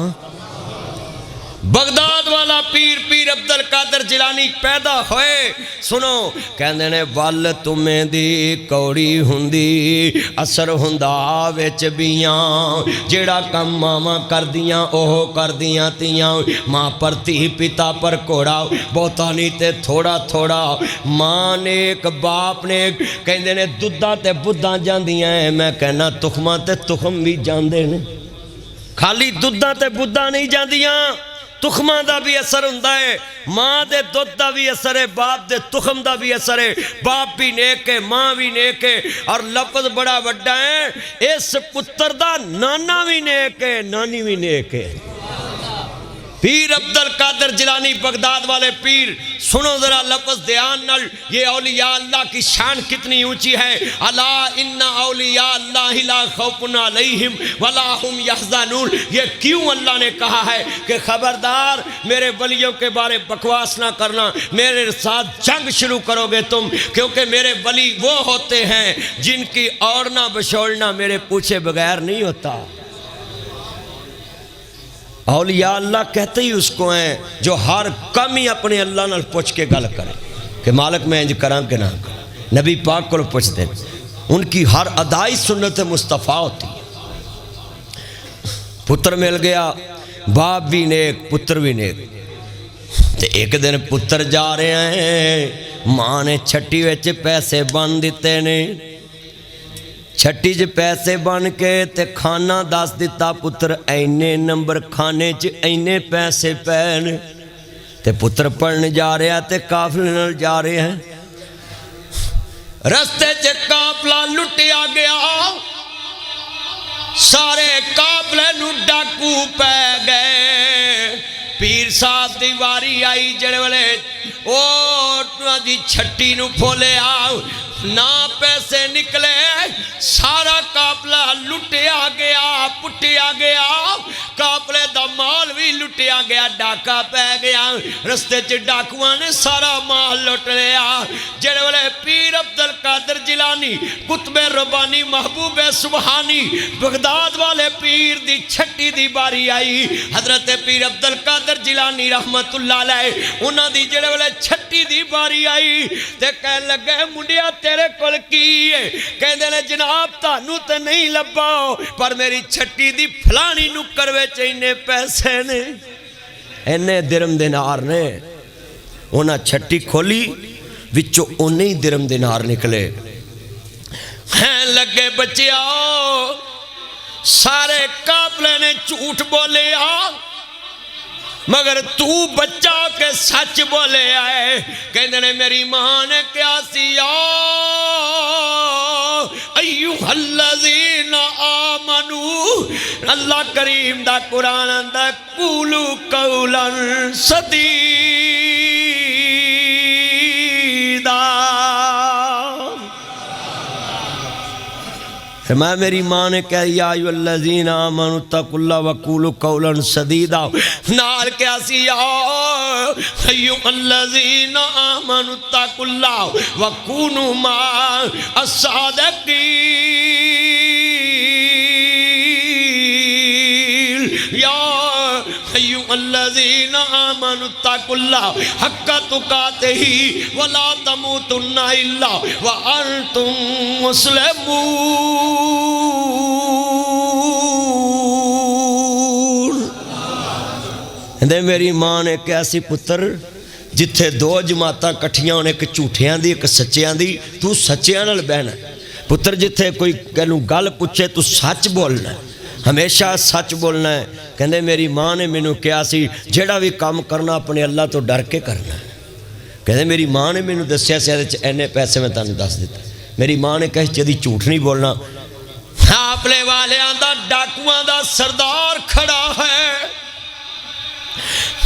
بغداد والا پیر عبدالقادر جیلانی پیدا ہوئے سنو کہندے نے ول تمہیں دی کوڑی ہوندی اثر ہوندا وچ بیاں جیڑا کم ماواں کردیاں اوہ کردیاں تیاں ماں پر تھی پتا پر کوڑا بہتا نہیں تے تھوڑا تھوڑا ماں نیک باپ نیک کہندے نے دودھاں تے بدھاں جاندیاں ہیں میں کہنا تخماں تے تخم بھی جاندے نے خالی دودھاں تے بدھاں نہیں جاندیاں تخمہ دا بھی اثر ہوندہ ہے ماں دے دودھ دا بھی اثر ہے باپ دے تخم دا بھی اثر ہے باپ بھی نیک ہے ماں بھی نیک ہے اور لفظ بڑا وڈا ہے اس پتر دا نانا بھی نیک ہے نانی بھی نیک ہے پیر عبدالقادر جیلانی بغداد والے پیر سنو ذرا لفظ دھیان نال یہ اولیاء اللہ کی شان کتنی اونچی ہے الا ان اولیاء اللہ لا خوف علیہم ولا هم یحزنون یہ کیوں اللہ نے کہا ہے کہ خبردار میرے ولیوں کے بارے بکواس نہ کرنا میرے ساتھ جنگ شروع کرو گے تم کیونکہ میرے ولی وہ ہوتے ہیں جن کی اوڑنا بشولنا میرے پوچھے بغیر نہیں ہوتا اولیاء اللہ کہتے ہی اس کو ہیں جو ہر کم ہی اپنے اللہ نال پوچھ کے گل کریں کہ مالک میں انج کراں کہ نہ کریں نبی پاک کو پوچھ دیں ان کی ہر ادائی سنت مصطفیٰ ہوتی پتر مل گیا باپ بھی نیک پتر بھی نیک تے ایک دن پتر جا رہے ہیں ماں نے چھٹی ویچ پیسے بن دیتے نے چھٹی جے پیسے بن کے تے کھانا دس دیتا پتر اینے نمبر کھانے چ اینے پیسے پین تے پتر پڑھنے جا رہے ہیں تے قافلے نال جا رہے ہیں رستے چ قافلہ لٹیا گیا سارے قافلے نو ڈاکو پے گئے پیر صاحب دی واری آئی جڑے والے او دی چھٹی نو پھولے آؤ نہ پیسے نکلے سارا قافلہ لٹیا گیا پٹیا گیا قافلے دا مال بھی لٹیا گیا ڈاکا پہ گیا رستے چ ڈاکواں نے سارا مال لٹ لیا جڑے والے پیر عبدالقادر جیلانی قطب ربانی محبوب سبحانی بغداد والے پیر دی چھٹی دی باری آئی حضرت پیر عبدالقادر جیلانی رحمت اللہ علیہ انہاں دی جڑے والے چھٹی دی باری آئی تے کہنے لگے منڈیا تیرے کول کی ہے کہندے نے جناب تانوں تے نہیں لباؤ پر میری چھٹی دی پھلانی نکر وچ اینے پیسے نے اینے درم دینار نے انہاں چھٹی کھولی وچوں اونے ہی درم دینار نکلے ہیں لگے بچے آؤ سارے قافلے نے جھوٹ بولے آؤ مگر تو بچہ کے سچ بولے آئے کہندے نے میری ماں نے کیا سیا ایوہ الذین آمنو اللہ کریم دا قرآن اندہ قولو قولا سدیدا فرمایا میری ماں نے کہا یا ایوہ الذین آمنوا اتقوا اللہ وقولوا قولا سدیدا نال کیا سیا ایوہ الذین آمنوا اتقوا اللہ وکونوا مع الصادقین یا ایوہ الذین آمنوا اتقوا اللہ حق تقاتہ ولا تموتن الا وانتم مسلمون دے میری ماں نے کیسی پتر جتھے دو جماعتاں کٹھیاں ہونے ایک جھوٹیاں دی ایک سچیاں دی تو سچیاں نال بہنا پتر جتھے کوئی کہلوں گل پوچھے تو سچ بولنا ہے ہمیشہ سچ بولنا ہے کہندے میری ماں نے مینوں کہا سی جیڑا بھی کام کرنا اپنے اللہ تو ڈر کے کرنا ہے کہندے میری ماں نے مینوں دسیا سی اینے پیسے میں تانوں دس دیتا میری ماں نے کہا جدی جھوٹ نہیں بولنا قافلے والیاں دا ڈاکواں دا سردار کھڑا ہے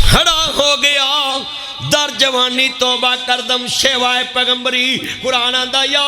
کھڑا ہو گیا در جوانی توبہ کردم شیوائے پیغمبری قرآن آندہ یا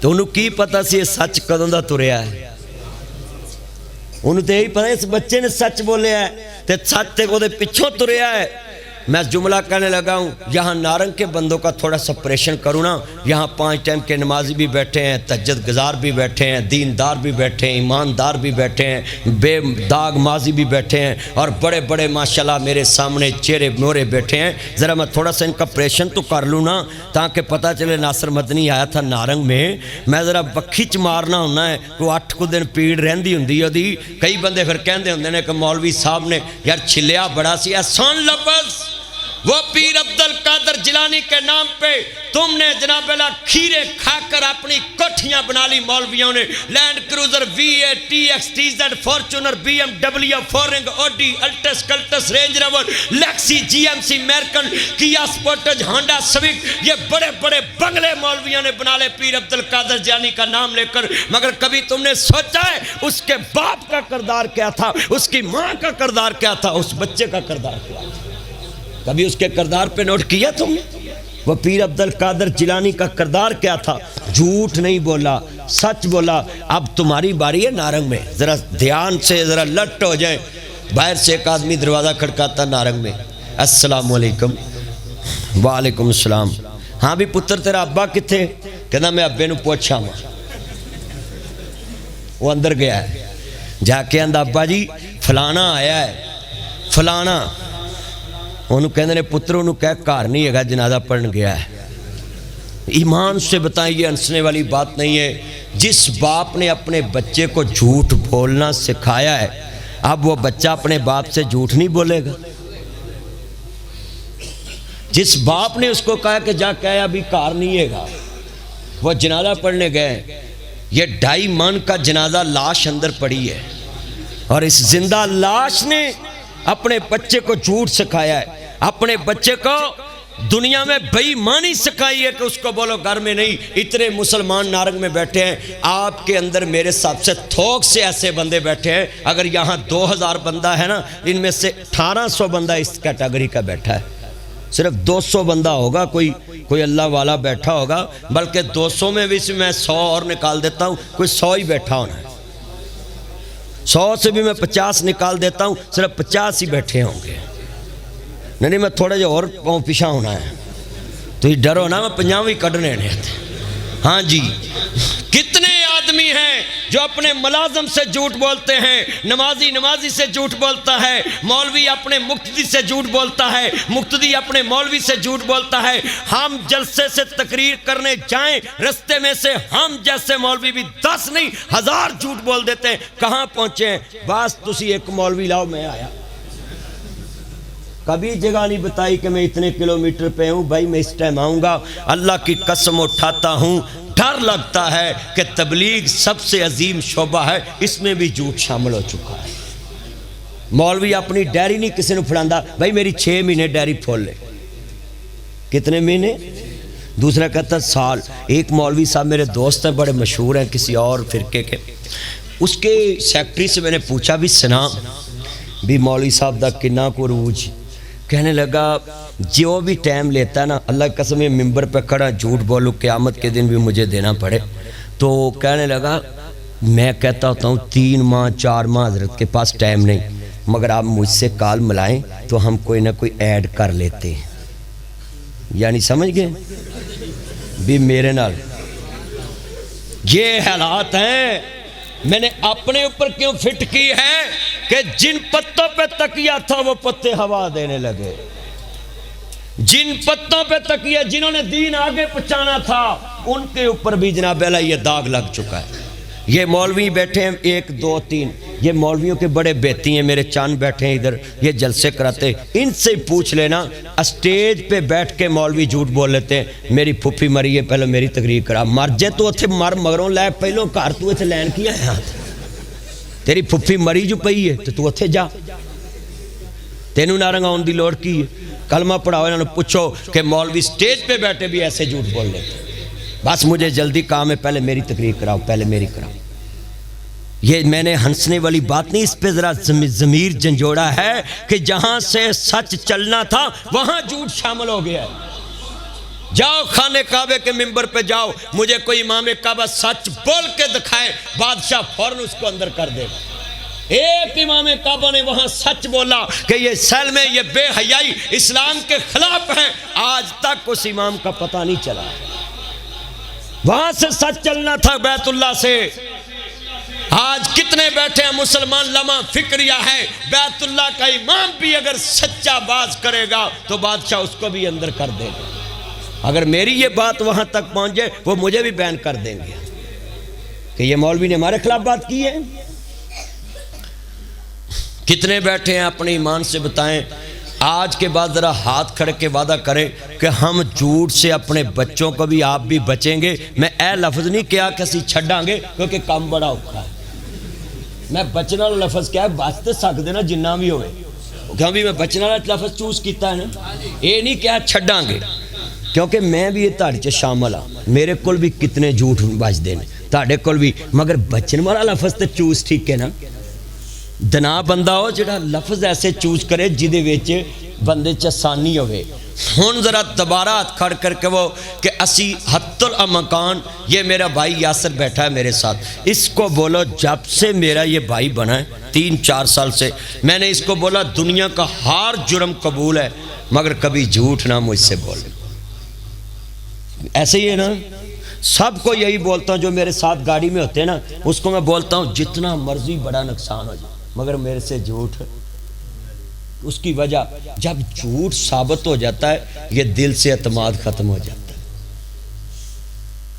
تو انہوں کی پتا سی یہ سچ کدوں دا تریا ہے؟ انہوں تو یہی پتا اس بچے نے سچ بولے ہے تے سچ تے وہ دے پچھوں تریا ہے۔ میں جملہ کہنے لگا ہوں، یہاں نارنگ کے بندوں کا تھوڑا سا پریشن کروں نا، یہاں 5 ٹائم کے نمازی بھی بیٹھے ہیں، تہجد گزار بھی بیٹھے ہیں، دیندار بھی بیٹھے ہیں، ایماندار بھی بیٹھے ہیں، بے داغ ماضی بھی بیٹھے ہیں، اور بڑے بڑے ماشاءاللہ میرے سامنے چہرے مورے بیٹھے ہیں۔ ذرا میں تھوڑا سا ان کا پریشن تو کر لوں نا تاکہ پتہ چلے ناصر مدنی آیا تھا نارنگ میں ذرا بکھی چ مارنا ہونا ہے، وہ 8 دن پیڑ رہندی ہوندی ہے۔ کئی بندے پھر کہندے ہوندے نے کہ مولوی صاحب نے یار چھلیا بڑا سی احسان لفظ، وہ پیر عبد القادر جیلانی کے نام پہ تم نے جناب اللہ کھیرے کھا کر اپنی کوٹھیاں بنا لی۔ مولویوں نے land cruiser VA TX TZ Fortuner BMW فورنگ Audi Altis Cultus Range Rover Lexus GMC میرکن کیا سپورٹج ہانڈا سوک، یہ بڑے بڑے بنگلے مولویوں نے بنا لے پیر عبد القادر جیلانی کا نام لے کر۔ مگر کبھی تم نے سوچا ہے اس کے باپ کا کردار کیا تھا، اس کی ماں کا کردار کیا تھا، اس بچے کا کردار کیا تھا؟ کبھی اس کے کردار پہ نوٹ کیا تم نے؟ وہ پیر عبد القادر جیلانی کا کردار کیا تھا؟ جھوٹ نہیں بولا، سچ بولا۔ اب تمہاری باری ہے نارنگ میں، ذرا دھیان سے ذرا لٹ ہو جائیں۔ باہر سے ایک آدمی دروازہ کھڑکاتا نارنگ میں، السلام علیکم۔ وعلیکم السلام۔ ہاں بھی پتر تیرا ابا کتھے؟ کہنا میں ابے نو پوچھا ہوں۔ وہ اندر گیا ہے، جا کے اندر ابا جی فلانا آیا ہے، فلانا۔ انہوں کہنے نے پتر انہوں کہہ کار نہیں ہے گا، جنازہ پڑھن گیا ہے۔ ایمان سے بتائیں یہ ہنسنے والی بات نہیں ہے۔ جس باپ نے اپنے بچے کو جھوٹ بولنا سکھایا ہے، اب وہ بچہ اپنے باپ سے جھوٹ نہیں بولے گا؟ جس باپ نے اس کو کہا کہ جا کہا ابھی کار نہیں ہے گا، وہ جنازہ پڑھنے گئے، یہ 2.5 من کا جنازہ لاش اندر پڑی ہے، اور اس زندہ لاش نے اپنے بچے کو جھوٹ سکھایا ہے، اپنے بچے کو دنیا میں بے ایمانی سکھائی ہے کہ اس کو بولو گھر میں نہیں۔ اتنے مسلمان نارنگ میں بیٹھے ہیں، آپ کے اندر میرے ساتھ سے تھوک سے ایسے بندے بیٹھے ہیں، اگر یہاں 2000 بندہ ہے نا، ان میں سے 1800 بندہ اس کیٹیگری کا بیٹھا ہے، صرف 200 بندہ ہوگا کوئی اللہ والا بیٹھا ہوگا، بلکہ 200 میں بھی سے میں 100 اور نکال دیتا ہوں، کوئی 100 ہی بیٹھا ہونا ہے، 100 سے بھی میں 50 نکال دیتا ہوں، صرف 50 ہی بیٹھے ہوں گے۔ نہیں میں تھوڑا جو اور پاؤں پیچھا ہونا ہے، تو یہ ڈرو نا، میں 50 کڈنے نے۔ ہاں جی، کتنے آدمی ہیں جو اپنے ملازم سے جھوٹ بولتے ہیں، نمازی سے جھوٹ بولتا ہے، مولوی اپنے مقتدی سے جھوٹ بولتا ہے، مقتدی اپنے مولوی سے جھوٹ بولتا ہے۔ ہم جلسے سے تقریر کرنے جائیں، رستے میں سے ہم جیسے مولوی بھی 10 نہیں 1000 جھوٹ بول دیتے ہیں۔ کہاں پہنچے ہیں؟ بس تسی ایک مولوی لاؤ، میں آیا۔ کبھی جگہ نہیں بتائی کہ میں اتنے کلومیٹر پہ ہوں، بھائی میں اس ٹائم آؤں گا۔ اللہ کی قسم اٹھاتا ہوں، ڈر لگتا ہے کہ تبلیغ سب سے عظیم شعبہ ہے، اس میں بھی جھوٹ شامل ہو چکا ہے۔ مولوی اپنی ڈیری نہیں کسی نے پھڑاندا، بھائی میری 6 مہینے ڈیری کھول لے۔ کتنے مہینے؟ دوسرا کہتا سال۔ ایک مولوی صاحب میرے دوست ہیں، بڑے مشہور ہیں کسی اور فرقے کے، اس کے سیکٹری سے میں نے پوچھا بھی سنا بھی مولوی صاحب دا کنا کو روج؟ کہنے لگا جو بھی ٹائم لیتا ہے نا، اللہ کی قسم ممبر پہ کھڑا جھوٹ بولو قیامت کے دن بھی مجھے دینا پڑے۔ تو کہنے لگا میں کہتا ہوتا ہوں 3 ماہ 4 ماہ حضرت کے پاس ٹائم نہیں، مگر آپ مجھ سے کال ملائیں تو ہم کوئی نہ کوئی ایڈ کر لیتے ہیں۔ یعنی سمجھ گئے بھی میرے نال یہ حالات ہیں۔ میں نے اپنے اوپر کیوں فٹ کی ہے کہ جن پتوں پہ تکیہ تھا وہ پتے ہوا دینے لگے، جن پتوں پہ تکیہ جنہوں نے دین آگے پہنچانا تھا ان کے اوپر بھی جناب اللہ یہ داغ لگ چکا ہے۔ یہ مولوی بیٹھے ہیں 1 2 3، یہ مولویوں کے بڑے بیتی ہیں، میرے چاند بیٹھے ہیں ادھر، یہ جلسے کراتے، ان سے پوچھ لینا اسٹیج پہ بیٹھ کے مولوی جھوٹ بول لیتے ہیں میری پھپھی مری ہے پہلے میری تقریر کرا۔ مر جائے تو اتھے مر مگروں لے پہلوں گھر تو اتھے لین کیا ہے، تیری پھپھی مری جو پئی ہے تو اتھے جا، تینوں نارنگ آن دی لوڑ کی ہے۔ کلمہ پڑھاؤ، انہوں نے پوچھو کہ مولوی سٹیج پہ بیٹھے بھی ایسے جھوٹ بول لیتے ہیں، بس مجھے جلدی کام ہے پہلے میری تقریر کراؤ، پہلے میری کراؤ۔ یہ میں نے ہنسنے والی بات نہیں، اس پہ ذرا ضمیر جھنجھوڑا ہے کہ جہاں سے سچ چلنا تھا وہاں جھوٹ شامل ہو گیا ہے۔ جاؤ خانے کعبے کے ممبر پہ جاؤ، مجھے کوئی امام کعبہ سچ بول کے دکھائے، بادشاہ فوراً اس کو اندر کر دے گا۔ ایک امام کعبہ نے وہاں سچ بولا کہ یہ سیل میں یہ بے حیائی اسلام کے خلاف ہیں، آج تک اس امام کا پتہ نہیں چلا۔ وہاں سے سچ چلنا تھا بیت اللہ سے۔ آج کتنے بیٹھے ہیں مسلمان لمحہ فکریہ ہے، بیت اللہ کا امام بھی اگر سچا باز کرے گا تو بادشاہ اس کو بھی اندر کر دے گا۔ اگر میری یہ بات وہاں تک پہنچ جائے وہ مجھے بھی بین کر دیں گے کہ یہ مولوی نے ہمارے خلاف بات کی ہے۔ کتنے بیٹھے ہیں اپنے ایمان سے بتائیں، آج کے بعد ذرا ہاتھ کھڑ کے وعدہ کریں کہ ہم جھوٹ سے اپنے بچوں کو بھی آپ بھی بچیں گے۔ میں اے لفظ نہیں کیا کہ اسی چھڑاں گے کیونکہ کام بڑا اوکھا ہے، میں بچنا لفظ کیا ہے، بچ تے سکتے نا جنہ بھی ہوئے، کیونکہ میں بچنا لفظ چوز کیتا ہے نا، یہ نہیں کیا چھڑاں گے، کیونکہ میں بھی یہ تاڑی چے شامل ہاں، میرے کول بھی کتنے جھوٹ بچ دے تاڑے کول بھی، مگر بچن والا لفظ تے چوز ٹھیک ہے نا۔ دنا بندہ ہو جڑا لفظ ایسے چوز کرے جدے ویچ بندے چسانی ہوئے۔ ہون ذرا دوبارہ ہاتھ کھڑ کر کے وہ کہ اسی حتی الامکان، یہ میرا بھائی یاسر بیٹھا ہے میرے ساتھ، اس کو بولو جب سے میرا یہ بھائی بنا ہے 3-4 سال سے میں نے اس کو بولا دنیا کا ہر جرم قبول ہے مگر کبھی جھوٹ نہ مجھ سے بولے۔ ایسے ہی ہے نا، سب کو یہی بولتا ہوں جو میرے ساتھ گاڑی میں ہوتے ہیں نا، اس کو میں بولتا ہوں جتنا مرضی بڑا نقصان ہو جائے مگر میرے سے جھوٹ۔ اس کی وجہ جب جھوٹ ثابت ہو جاتا ہے یہ دل سے اعتماد ختم ہو جاتا ہے،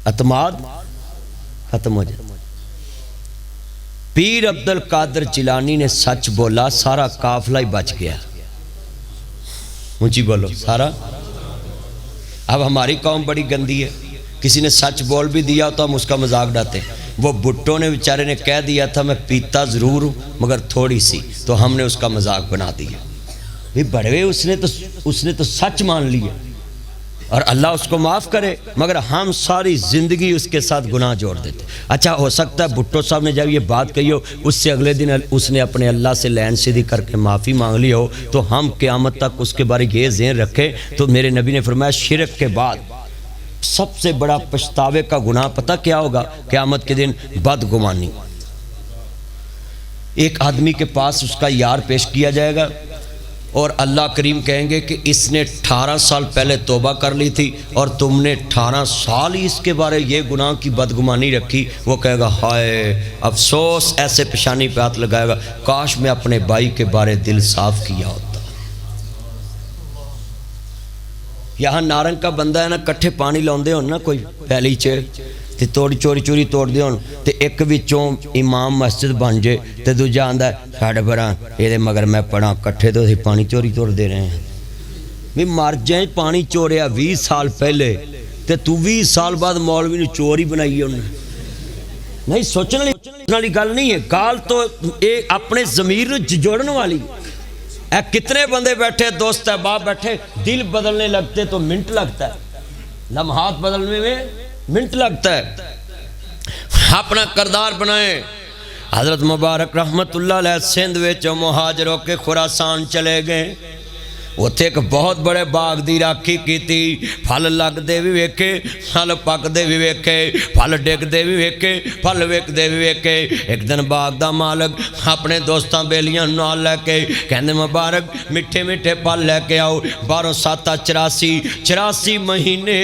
اعتماد ختم ہو جاتا ہے۔ پیر عبد القادر جیلانی نے سچ بولا، سارا قافلہ ہی بچ گیا۔ اونچی بولو سارا۔ اب ہماری قوم بڑی گندی ہے، کسی نے سچ بول بھی دیا تو ہم اس کا مذاق اڑاتے ہیں۔ وہ بھٹو نے بیچارے نے کہہ دیا تھا میں پیتا ضرور ہوں مگر تھوڑی سی، تو ہم نے اس کا مذاق بنا دیا۔ بھی بڑھوے اس نے تو سچ مان لیا اور اللہ اس کو معاف کرے، مگر ہم ساری زندگی اس کے ساتھ گناہ جوڑ دیتے۔ اچھا ہو سکتا ہے بھٹو صاحب نے جب یہ بات کہی ہو اس سے اگلے دن اس نے اپنے اللہ سے لین سیدھی کر کے معافی مانگ لی ہو، تو ہم قیامت تک اس کے بارے یہ ذہن رکھیں۔ تو میرے نبی نے فرمایا شرک کے بعد سب سے بڑا پچھتاوے کا گناہ پتہ کیا ہوگا قیامت کے دن؟ بدگمانی۔ ایک آدمی کے پاس اس کا یار پیش کیا جائے گا اور اللہ کریم کہیں گے کہ اس نے 18 سال پہلے توبہ کر لی تھی اور تم نے 18 سال ہی اس کے بارے یہ گناہ کی بدگمانی رکھی۔ وہ کہے گا ہائے افسوس، ایسے پیشانی پہ ہاتھ لگائے گا، کاش میں اپنے بھائی کے بارے دل صاف کیا ہوتا۔ یہاں نارنگ کا بندہ ہے نا، کٹھے پانی لاؤندے ہون نا کوئی پہلی چے تے چوری توڑ دے ہون تے ایک وچوں امام مسجد بن جے تے دوجا آندا ہے چھڈ پراں اے مگر میں پڑھاں، کٹھے تو پانی چوری توڑ دے رہے ہیں۔ بھی مر جائیں، پانی چوریا 20 سال پہلے تے تو 20 سال بعد مولوی نے چوری بنائی ہے انہیں۔ نہیں سوچنے والی گل نہیں ہے، گال تو اپنے ضمیر جوڑن والی۔ اے کتنے بندے بیٹھے دوست احباب بیٹھے، دل بدلنے لگتے تو منٹ لگتا ہے، لمحات بدلنے میں منٹ لگتا ہے۔ اپنا کردار بنائیں۔ حضرت مبارک رحمت اللہ علیہ سندھ وچ مہاجروں کے خراسان چلے گئے، اتھے ایک بہت بڑے باغ دی راکھی کیتی، پھل لگ دے بھی ویکھے، پھل پک دے بھی ویکھے، پھل ڈگ دے بھی ویکھے، پھل ویک دے بھی ویکھے۔ ایک دن باغ دا مالک اپنے دوستاں بیلیاں نال لے کے کہندے مبارک میٹھے میٹھے پھل لے کے آؤ۔ 12 7 84 مہینے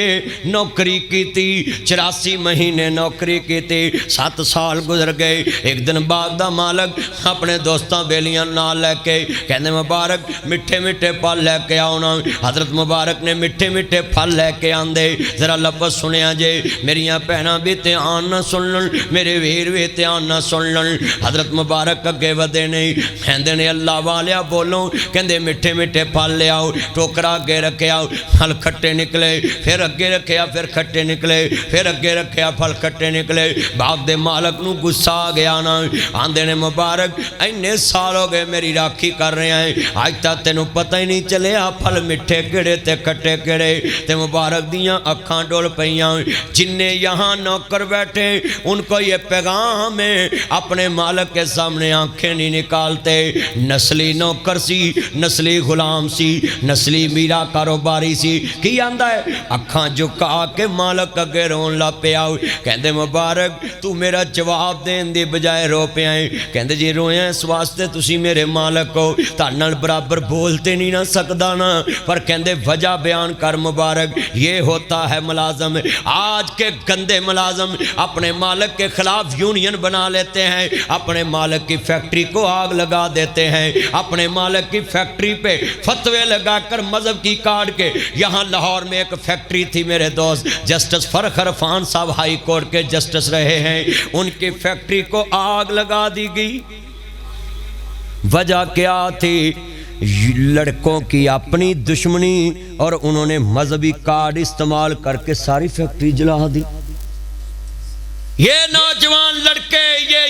نوکری کیتی، 84 مہینے نوکری کیتی، 7 سال گزر گئے۔ ایک دن باغ دا مالک اپنے دوستاں بیلیاں نال لے کے کہندے مبارک میٹھے میٹھے پھل لے کے آؤنا۔ حضرت مبارک نے میٹھے میٹھے پھل لے کے آندے، ذرا لفظ سنیا جے، میریاں بہناں بھی دھیان نہ سنن، میرے ویر بھی دھیان نہ سنن۔ حضرت مبارک اگے ودے نہیں، کہندے نے اللہ والیا بولو، کہندے میٹھے میٹھے پھل لے آؤ۔ ٹوکرا اگے رکھیا، پھل کھٹے نکلے، پھر اگے رکھیا، پھر کھٹے نکلے، پھر اگے رکھیا، پھل کھٹے نکلے۔ باغ دے مالک نو غصہ آ گیا نا، آندے نے مبارک اینے سال ہو گئے میری راکھی کر رہے ہیں، آج تک تینوں پتہ ہی نہیں چلے پھل مٹھے کڑے تے کھٹے کڑے تے مبارک دیاں اکھاں ڈول پیاں جننے یہاں نوکر بیٹھے ان کو یہ پیغام ہے اپنے مالک کے سامنے آنکھیں نہیں نکالتے نسلی نوکر سی نسلی غلام سی نسلی میرا کاروباری سی کی آندہ ہے اکھاں جھکا کے مالک اگے رون لا پیا کہندے مبارک تو میرا جواب دین دی بجائے رو پہ آئیں کہندے جی روئے ہیں اس واسطے تسی میرے مالک ہو تانل برابر بولتے نہیں نہ سکدا نا پر کہندے وجہ بیان کر مبارک یہ ہوتا ہے ملازم آج کے گندے ملازم اپنے مالک کے خلاف یونین بنا لیتے ہیں اپنے مالک کی فیکٹری کو آگ لگا دیتے ہیں اپنے مالک کی فیکٹری پہ فتوے لگا کر مذہب کی کاٹ کے یہاں لاہور میں ایک فیکٹری تھی میرے دوست جسٹس فرخ عرفان صاحب ہائی کورٹ کے جسٹس رہے ہیں ان کی فیکٹری کو آگ لگا دی گئی وجہ کیا تھی لڑکوں کی اپنی دشمنی اور انہوں نے مذہبی کارڈ استعمال کر کے ساری فیکٹری جلا دی یہ نوجوان لڑکے یہ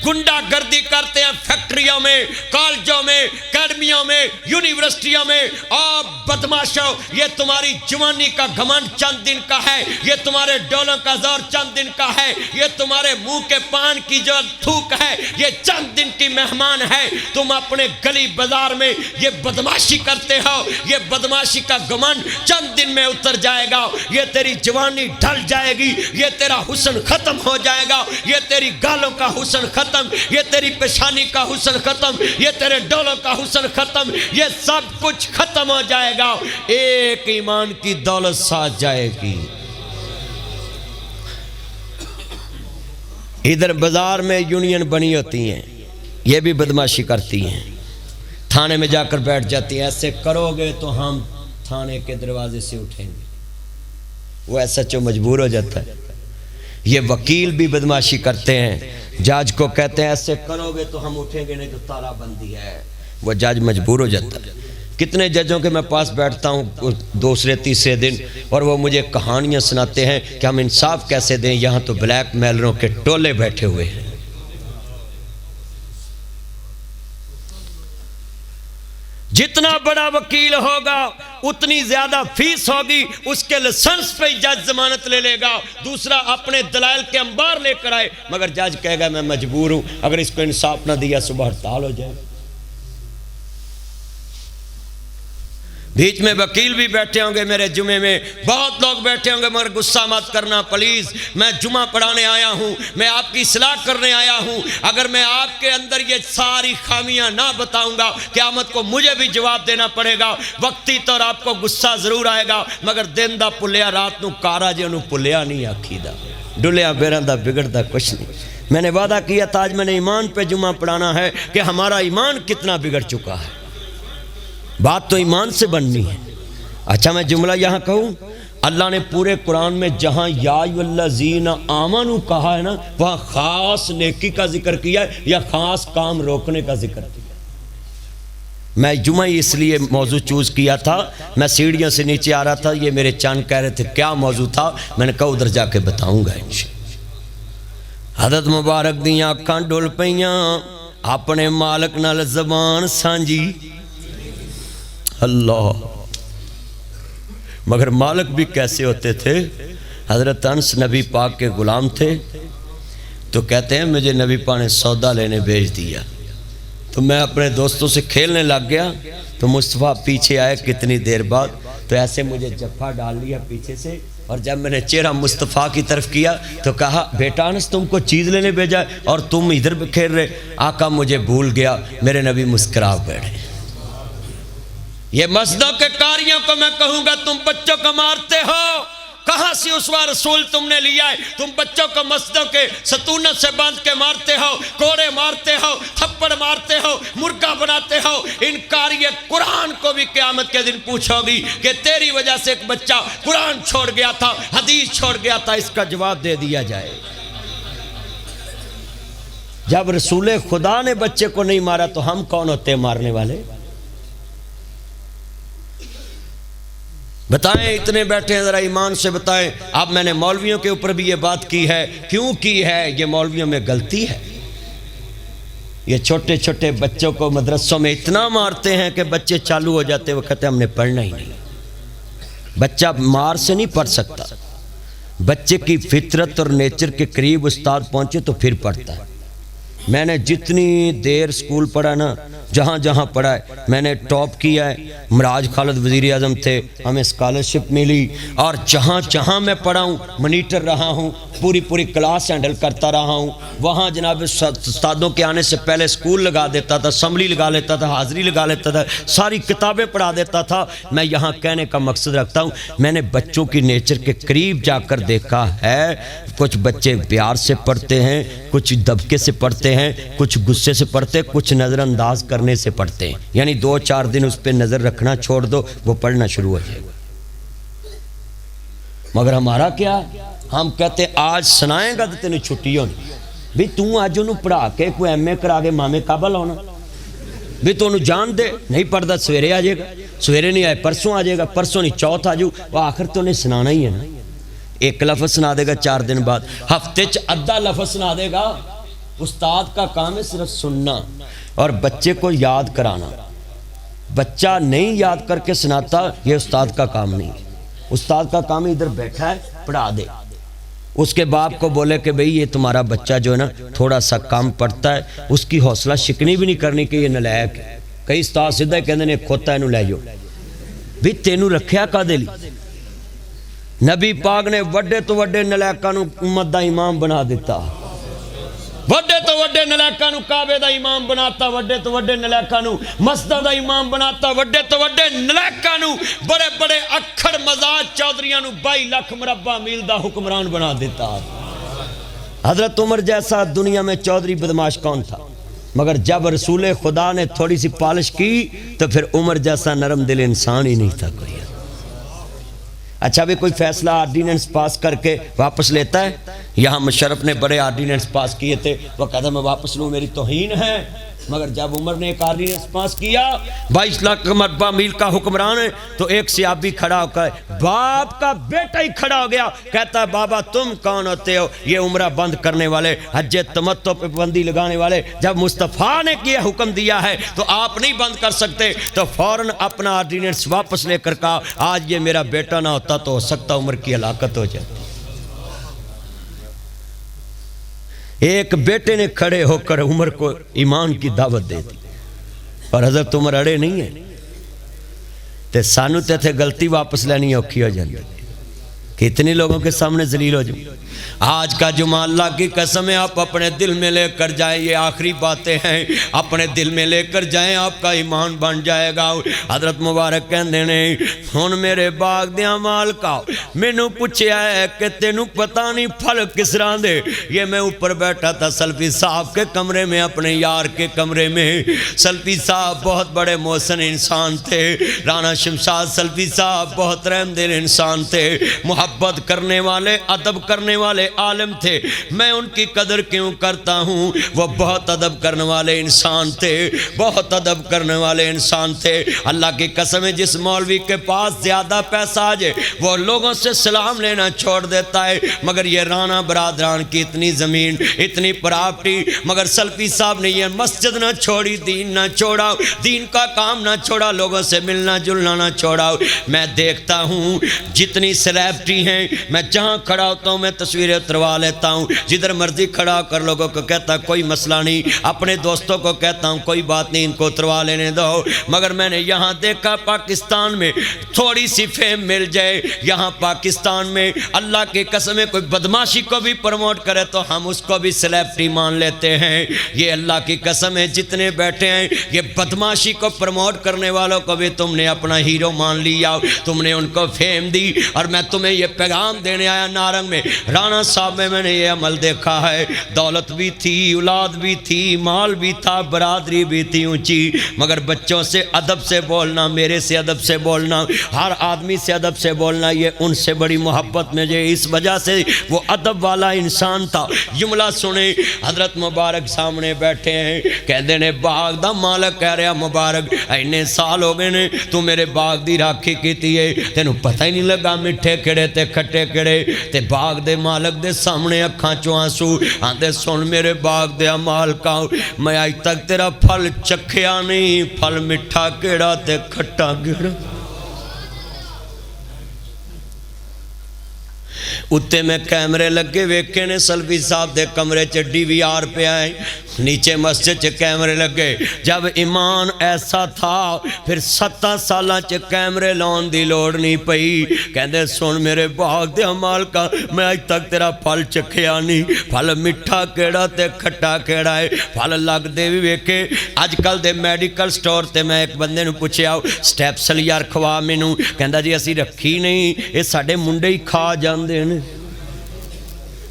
گنڈا گردی کرتے ہیں فیکٹریوں میں کالجوں میں اکیڈمیوں میں یونیورسٹیوں میں اور بدماشوں یہ تمہاری جوانی کا گھمنڈ چند دن کا ہے یہ تمہارے ڈولوں کا زور چند دن کا ہے یہ تمہارے منہ کے پان کی جو تھوک ہے یہ چند دن کی مہمان ہے تم اپنے گلی بازار میں یہ بدماشی کرتے ہو یہ بدماشی کا گھمنڈ چند دن میں اتر جائے گا یہ تیری جوانی ڈھل جائے گی یہ تیرا حسن ختم ہو جائے گا یہ تیری گالوں کا حسن ختم یہ تیری پیشانی کا حسن ختم یہ تیرے ڈولوں کا حسن ختم یہ سب کچھ ختم ہو جائے گا ایک ایمان کی دولت ساتھ جائے گی ادھر بازار میں یونین بنی ہوتی ہیں یہ بھی بدماشی کرتی ہیں تھانے میں جا کر بیٹھ جاتی ہیں ایسے کرو گے تو ہم تھانے کے دروازے سے اٹھیں گے وہ ایسا جو مجبور ہو جاتا ہے یہ وکیل بھی بدماشی کرتے ہیں جج کو کہتے ہیں ایسے کرو گے تو ہم اٹھیں گے نہیں تو تالا بندی ہے وہ جج مجبور ہو جاتا ہے کتنے ججوں کے میں پاس بیٹھتا ہوں دوسرے تیسرے دن اور وہ مجھے کہانیاں سناتے ہیں کہ ہم انصاف کیسے دیں یہاں تو بلیک میلروں کے ٹولے بیٹھے ہوئے ہیں جتنا بڑا وکیل ہوگا اتنی زیادہ فیس ہوگی اس کے لسنس پہ جج ضمانت لے لے گا دوسرا اپنے دلائل کے انبار لے کر آئے مگر جج کہے گا میں مجبور ہوں اگر اس کو انصاف نہ دیا صبح ہڑتال ہو جائے بیچ میں وکیل بھی بیٹھے ہوں گے میرے جمعے میں بہت لوگ بیٹھے ہوں گے مگر غصہ مت کرنا پلیز میں جمعہ پڑھانے آیا ہوں میں آپ کی اصلاح کرنے آیا ہوں اگر میں آپ کے اندر یہ ساری خامیاں نہ بتاؤں گا قیامت کو مجھے بھی جواب دینا پڑے گا وقتی طور آپ کو غصہ ضرور آئے گا مگر دن دا پلیا رات نو کارا جے انہوں پلیا نہیں آکھی دا ڈلیا بیران دا بگڑ دا کچھ نہیں میں نے وعدہ کیا تھا آج میں نے ایمان پہ جمعہ پڑھانا ہے کہ ہمارا ایمان کتنا بگڑ چکا ہے بات تو ایمان سے بننی ہے اچھا میں جملہ یہاں کہوں اللہ نے پورے قرآن میں جہاں یا الذین آمنوا کہا ہے نا وہاں خاص نیکی کا ذکر کیا ہے یا خاص کام روکنے کا ذکر کیا میں جمعہ اس لیے موضوع چوز کیا تھا میں سیڑھیوں سے نیچے آ رہا تھا یہ میرے چاند کہہ رہے تھے کیا موضوع تھا میں نے کہا ادھر جا کے بتاؤں گا انشاءاللہ حضرت مبارک دیاں اکھاں ڈول پیاں اپنے مالک نال زبان سانجی اللہ مگر مالک بھی کیسے ہوتے تھے حضرت انس نبی پاک کے غلام تھے تو کہتے ہیں مجھے نبی پاک نے سودا لینے بھیج دیا تو میں اپنے دوستوں سے کھیلنے لگ گیا تو مصطفیٰ پیچھے آئے کتنی دیر بعد تو ایسے مجھے جفا ڈال لیا پیچھے سے اور جب میں نے چہرہ مصطفیٰ کی طرف کیا تو کہا بیٹا انس تم کو چیز لینے بھیجا ہے اور تم ادھر کھیل رہے آقا مجھے بھول گیا میرے نبی مسکرا بیٹھے یہ مسجدوں کے کاریوں کو میں کہوں گا تم بچوں کو مارتے ہو کہاں سے اسوہ رسول تم نے لیا ہے تم بچوں کو مسجدوں کے ستونت سے باندھ کے مارتے ہو کوڑے مارتے ہو تھپڑ مارتے ہو مرغا بناتے ہو ان کاری قرآن کو بھی قیامت کے دن پوچھو گی کہ تیری وجہ سے ایک بچہ قرآن چھوڑ گیا تھا حدیث چھوڑ گیا تھا اس کا جواب دے دیا جائے جب رسول خدا نے بچے کو نہیں مارا تو ہم کون ہوتے مارنے والے بتائیں اتنے بیٹھے ہیں ذرا ایمان سے بتائیں اب میں نے مولویوں کے اوپر بھی یہ بات کی ہے کیوں کی ہے یہ مولویوں میں غلطی ہے یہ چھوٹے چھوٹے بچوں کو مدرسوں میں اتنا مارتے ہیں کہ بچے چالو ہو جاتے وہ کہتے ہیں ہم نے پڑھنا ہی نہیں۔ بچہ مار سے نہیں پڑھ سکتا، بچے کی فطرت اور نیچر کے قریب استاد پہنچے تو پھر پڑھتا ہے۔ میں نے جتنی دیر سکول پڑھا نا، جہاں جہاں پڑھا ہے میں نے ٹاپ کیا ہے۔ مراج خالد وزیر اعظم تھے، ہمیں اسکالرشپ ملی، اور جہاں جہاں میں پڑھا ہوں منیٹر رہا ہوں، پوری کلاس ہینڈل کرتا رہا ہوں۔ وہاں جناب استادوں کے آنے سے پہلے سکول لگا دیتا تھا، اسمبلی لگا لیتا تھا، حاضری لگا لیتا تھا، ساری کتابیں پڑھا دیتا تھا۔ میں یہاں کہنے کا مقصد رکھتا ہوں، میں نے بچوں کی نیچر کے قریب جا کر دیکھا ہے۔ کچھ بچے پیار سے پڑھتے ہیں، کچھ دبکے سے پڑھتے ہیں، کچھ غصے سے پڑھتے، کچھ نظر انداز کرنے سے پڑھتے ہیں۔ یعنی 2-4 دن اس پہ نظر رکھنا چھوڑ دو، وہ پڑھنا شروع ہو جائے گا۔ مگر ہمارا کیا؟ ہم کہتے آج سنائیں گا تو تینوں چھٹی ہونی بھی، تو آج انہوں پڑھا کے کوئی ایم اے کرا کے مامے قابل ہونا بھی، تو انہوں جان دے نہیں پڑھتا سویرے آ جائے گا، سویرے نہیں آئے پرسوں آ جائے گا، پرسوں نہیں چوتھ آ جاؤ، وہ آخر تو انہیں سنانا ہی ہے نا۔ ایک لفظ سنا دے گا 4 دن بعد، ہفتے آدھا لفظ سنا دے گا۔ استاد کا کام ہے صرف سننا اور بچے کو یاد کرانا۔ بچہ نہیں یاد کر کے سناتا، یہ استاد کا کام نہیں ہے۔ استاد کا کام ادھر بیٹھا ہے پڑھا دے، اس کے باپ کو بولے کہ بھئی یہ تمہارا بچہ جو ہے نا تھوڑا سا کام پڑھتا ہے، اس کی حوصلہ شکنی بھی نہیں کرنی کہ یہ نلائق ہے۔ کئی استاد سیدھا کہندے نے کھوتا انہوں لے جاؤ بھی، تینوں رکھیا کا دے لی؟ نبی پاک نے وڈے تو وڈے نلائقاں نوں امت دا امام بنا دیتا، وڈے تو وڈے نلائقاں نوں کعبے دا امام بناتا، وڈے تو وڈے نلائقاں نوں مسجد دا امام بناتا، وڈے تو وڈے نلائقاں نوں بڑے بڑے اکھڑ مزاج چودھریاں نوں 22 لاکھ مربع میل دا حکمران بنا دیتا۔ حضرت عمر جیسا دنیا میں چودھری بدماش کون تھا؟ مگر جب رسول خدا نے تھوڑی سی پالش کی تو پھر عمر جیسا نرم دل انسان ہی نہیں تھا کوئی۔ اچھا بھی کوئی فیصلہ آرڈیننس پاس کر کے واپس لیتا ہے؟ یہاں مشرف نے بڑے آرڈیننس پاس کیے تھے، وہ کہتا میں واپس لوں میری توہین ہے۔ مگر جب عمر نے ایک آرڈیننس پاس کیا 22 لاکھ مربع میل کا حکمران ہے، تو ایک صحابی کھڑا ہو کر باپ کا بیٹا ہی کھڑا ہو گیا، کہتا ہے بابا تم کون ہوتے ہو یہ عمرہ بند کرنے والے، حج تمتع پہ پابندی لگانے والے؟ جب مصطفیٰ نے یہ حکم دیا ہے تو آپ نہیں بند کر سکتے۔ تو فوراً اپنا آرڈیننس واپس لے کر کہا آج یہ میرا بیٹا نہ ہوتا تو ہو سکتا عمر کی ہلاکت ہو جاتی۔ ایک بیٹے نے کھڑے ہو کر عمر کو ایمان کی دعوت دے دی، اور حضرت عمر اڑے نہیں ہیں۔ تے سانو تے تھے غلطی واپس لینی اوکھی ہو جاندی، کتنے لوگوں کے سامنے ذلیل ہو جائیں۔ آج کا جمعہ اللہ کی قسم ہے آپ اپنے دل میں لے کر جائیں، یہ آخری باتیں ہیں، اپنے دل میں لے کر جائیں، آپ کا ایمان بن جائے گا۔ حضرت مبارک کہندے نے ہن میرے باغ دیاں مالکا مینوں پوچھیا ہے کہ تینوں پتہ نہیں پھل کس طرح دے؟ یہ میں اوپر بیٹھا تھا سلفی صاحب کے کمرے میں، اپنے یار کے کمرے میں۔ سلفی صاحب بہت بڑے محسن انسان تھے، رانا شمشاد سلفی صاحب بہت رحم دل انسان تھے، محبت کرنے والے، ادب کرنے والے عالم تھے۔ میں ان کی قدر کیوں کرتا ہوں؟ وہ بہت ادب کرنے والے انسان تھے، بہت ادب کرنے والے انسان تھے۔ اللہ کی قسم ہے جس مولوی کے پاس زیادہ پیسہ آ جائے وہ لوگوں سے سلام لینا چھوڑ دیتا ہے، مگر یہ رانا برادران کی اتنی زمین، اتنی پراپرٹی، مگر سلفی صاحب نے یہ مسجد نہ چھوڑی، دین نہ چھوڑا، دین کا کام نہ چھوڑا، لوگوں سے ملنا جلنا نہ چھوڑا۔ میں دیکھتا ہوں جتنی سلیبریٹی ہیں، میں جہاں کھڑا ہوتا ہوں میں تصویریں اتروا لیتا ہوں، جدھر مرضی کھڑا کر لوگوں کو کہتا کوئی مسئلہ نہیں، اپنے دوستوں کو کہتا ہوں کوئی بات نہیں ان کو اتروا لینے دو۔ مگر میں نے یہاں دیکھا پاکستان میں تھوڑی سی فیم مل جائے، یہاں پاکستان میں اللہ کی قسم ہے کوئی بدماشی کو بھی پروموٹ کرے تو ہم اس کو بھی سلیبریٹی مان لیتے ہیں۔ یہ اللہ کی قسم ہے جتنے بیٹھے ہیں یہ بدماشی کو پروموٹ کرنے والوں کو بھی تم نے اپنا ہیرو مان لیا، تم نے ان کو فیم دی۔ اور میں تمہیں یہ پیغام دینے آیا، نارنگ میں رانا صاحب میں نے یہ عمل دیکھا ہے، دولت بھی تھی، اولاد بھی تھی، مال بھی تھا، برادری بھی تھی اونچی، مگر بچوں سے ادب سے بولنا، میرے سے ادب سے بولنا، ہر آدمی سے ادب سے بولنا، یہ ان سے بڑی محبت میں جے، اس وجہ سے وہ ادب والا انسان تھا۔ جملہ سنے، حضرت مبارک سامنے بیٹھے ہیں، کہتے ہیں باغ دا مالک کہہ رہا مبارک اینے سال ہو گئے نے تو میرے باغ دی راکھی کیتی ہے، تینوں پتہ ہی نہیں لگا مٹھے کڑے تے کھٹے کڑے، تے باغ دے مالک دے سامنے اکھاں چوں آنسو آندے سن میرے باغ دے مالکا، میں آج تک تیرا پھل چکھیا نہیں، پھل مٹھا کیڑا تے کھٹا کیڑا۔ اتے میں کیمرے لگے ویکھے نے، سلفی صاحب دے کمرے چ ڈی وی آر پہ آئے، نیچے مسجد چ کیمرے لگے۔ جب ایمان ایسا تھا پھر 7 سالاں چ کیمرے لون دی لوڑ نہیں پئی۔ کہندے سن میرے باغ دے مالکا، میں آج تک تیرا پھل چکھیا نہیں، پھل مٹھا کیڑا تے کھٹا کیڑا ہے، پھل لگ دے بھی ویکھے۔ اج کل دے میڈیکل سٹور تے میں ایک بندے نو پوچھیا سٹیپسل یار کھوا مینوں، کہندا جی اسی رکھی نہیں، اے ساڈے منڈے ہی کھا جاندے نے۔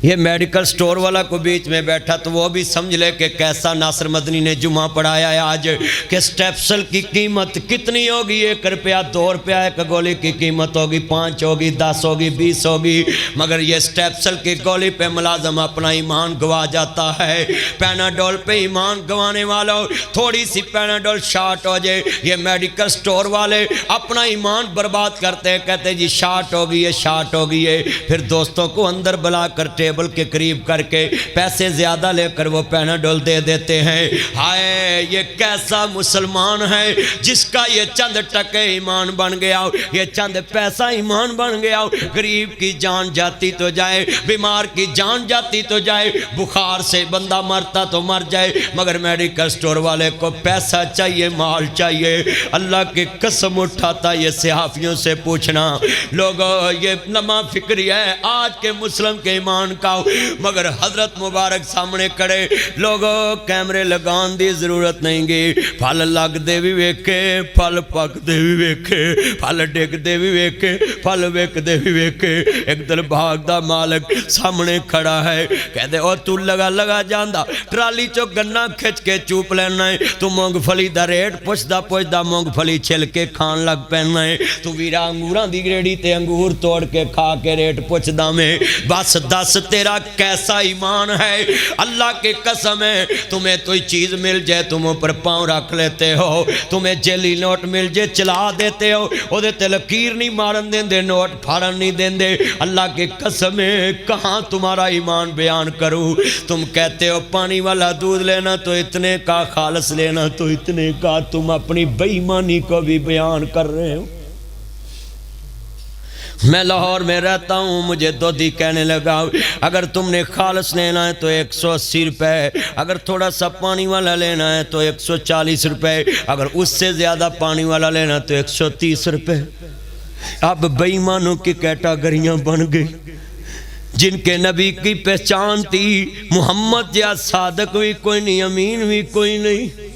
یہ میڈیکل سٹور والا کو بیچ میں بیٹھا تو وہ بھی سمجھ لے کہ کیسا ناصر مدنی نے جمعہ پڑھایا ہے آج، کہ سٹیپسل کی قیمت کتنی ہوگی، 1 روپیہ 2 روپیہ ایک گولی کی قیمت ہوگی، 5 ہوگی، 10 ہوگی، 20 ہوگی، مگر یہ سٹیپسل کی گولی پہ ملازم اپنا ایمان گوا جاتا ہے۔ پیناڈول پہ ایمان گوانے والوں، تھوڑی سی پیناڈول شارٹ ہو جائے یہ میڈیکل سٹور والے اپنا ایمان برباد کرتے ہیں، کہتے جی شارٹ ہوگی ہے، شارٹ ہوگی ہے، پھر دوستوں کو اندر بلا کر ٹیبل کے قریب کر کے پیسے زیادہ لے کر وہ پیناڈول دے دیتے ہیں۔ ہائے یہ کیسا مسلمان ہے جس کا یہ چند ٹکے ایمان بن گیا، یہ چند پیسہ ایمان بن گیا، غریب کی جان جاتی تو جائے، بیمار کی جان جاتی تو جائے، بخار سے بندہ مرتا تو مر جائے، مگر میڈیکل سٹور والے کو پیسہ چاہیے، مال چاہیے۔ اللہ کی قسم اٹھاتا یہ صحافیوں سے پوچھنا، لوگوں یہ نما فکری ہے آج کے مسلم کے ایمان کا، مگر حضرت مبارک سامنے کڑے لوگوں کیمرے لگان دی ضرورت نہیں گی، پھل لگ دے بھی ویکھے، پھل پک دے بھی ویکھے، پھل ڈگ دے بھی ویکھے، پھل ویک دے بھی ویکھے۔ ایک دل بھاگ دا مالک سامنے کھڑا ہے، کہہ دے او تو لگا جاندہ ٹرالی چو گنا کھچ کے چوپ لینا ہے، تو مونگ پھلی دا ریٹ پوچھدا مونگ پھلی چھل کے کھان لگ پہننا ہے، تو ویرا انگوراں دی ریڑی تے انگور توڑ کے کھا کے ریٹ پوچھدا میں، بس دس تیرا کیسا ایمان ہے۔ اللہ کی قسم ہے تمہیں کوئی چیز مل جائے تم اوپر پاؤں رکھ لیتے ہو، تمہیں جیلی نوٹ مل جائے چلا دیتے ہو، او دے تے لکیر نہیں مارن دیں دے، نوٹ پھاڑن نہیں دیں دے۔ اللہ کی قسم ہے کہاں تمہارا ایمان بیان کروں؟ تم کہتے ہو پانی والا دودھ لینا تو اتنے کا، خالص لینا تو اتنے کا، تم اپنی بے ایمانی کو بھی بیان کر رہے ہو۔ میں لاہور میں رہتا ہوں، مجھے دودھی کہنے لگا اگر تم نے خالص لینا ہے تو 180 روپے، اگر تھوڑا سا پانی والا لینا ہے تو 140 روپے، اگر اس سے زیادہ پانی والا لینا تو 130 روپے۔ اب بے ایمانوں کی کیٹاگریاں بن گئی، جن کے نبی کی پہچان تھی محمد یا صادق بھی کوئی نہیں، امین بھی کوئی نہیں،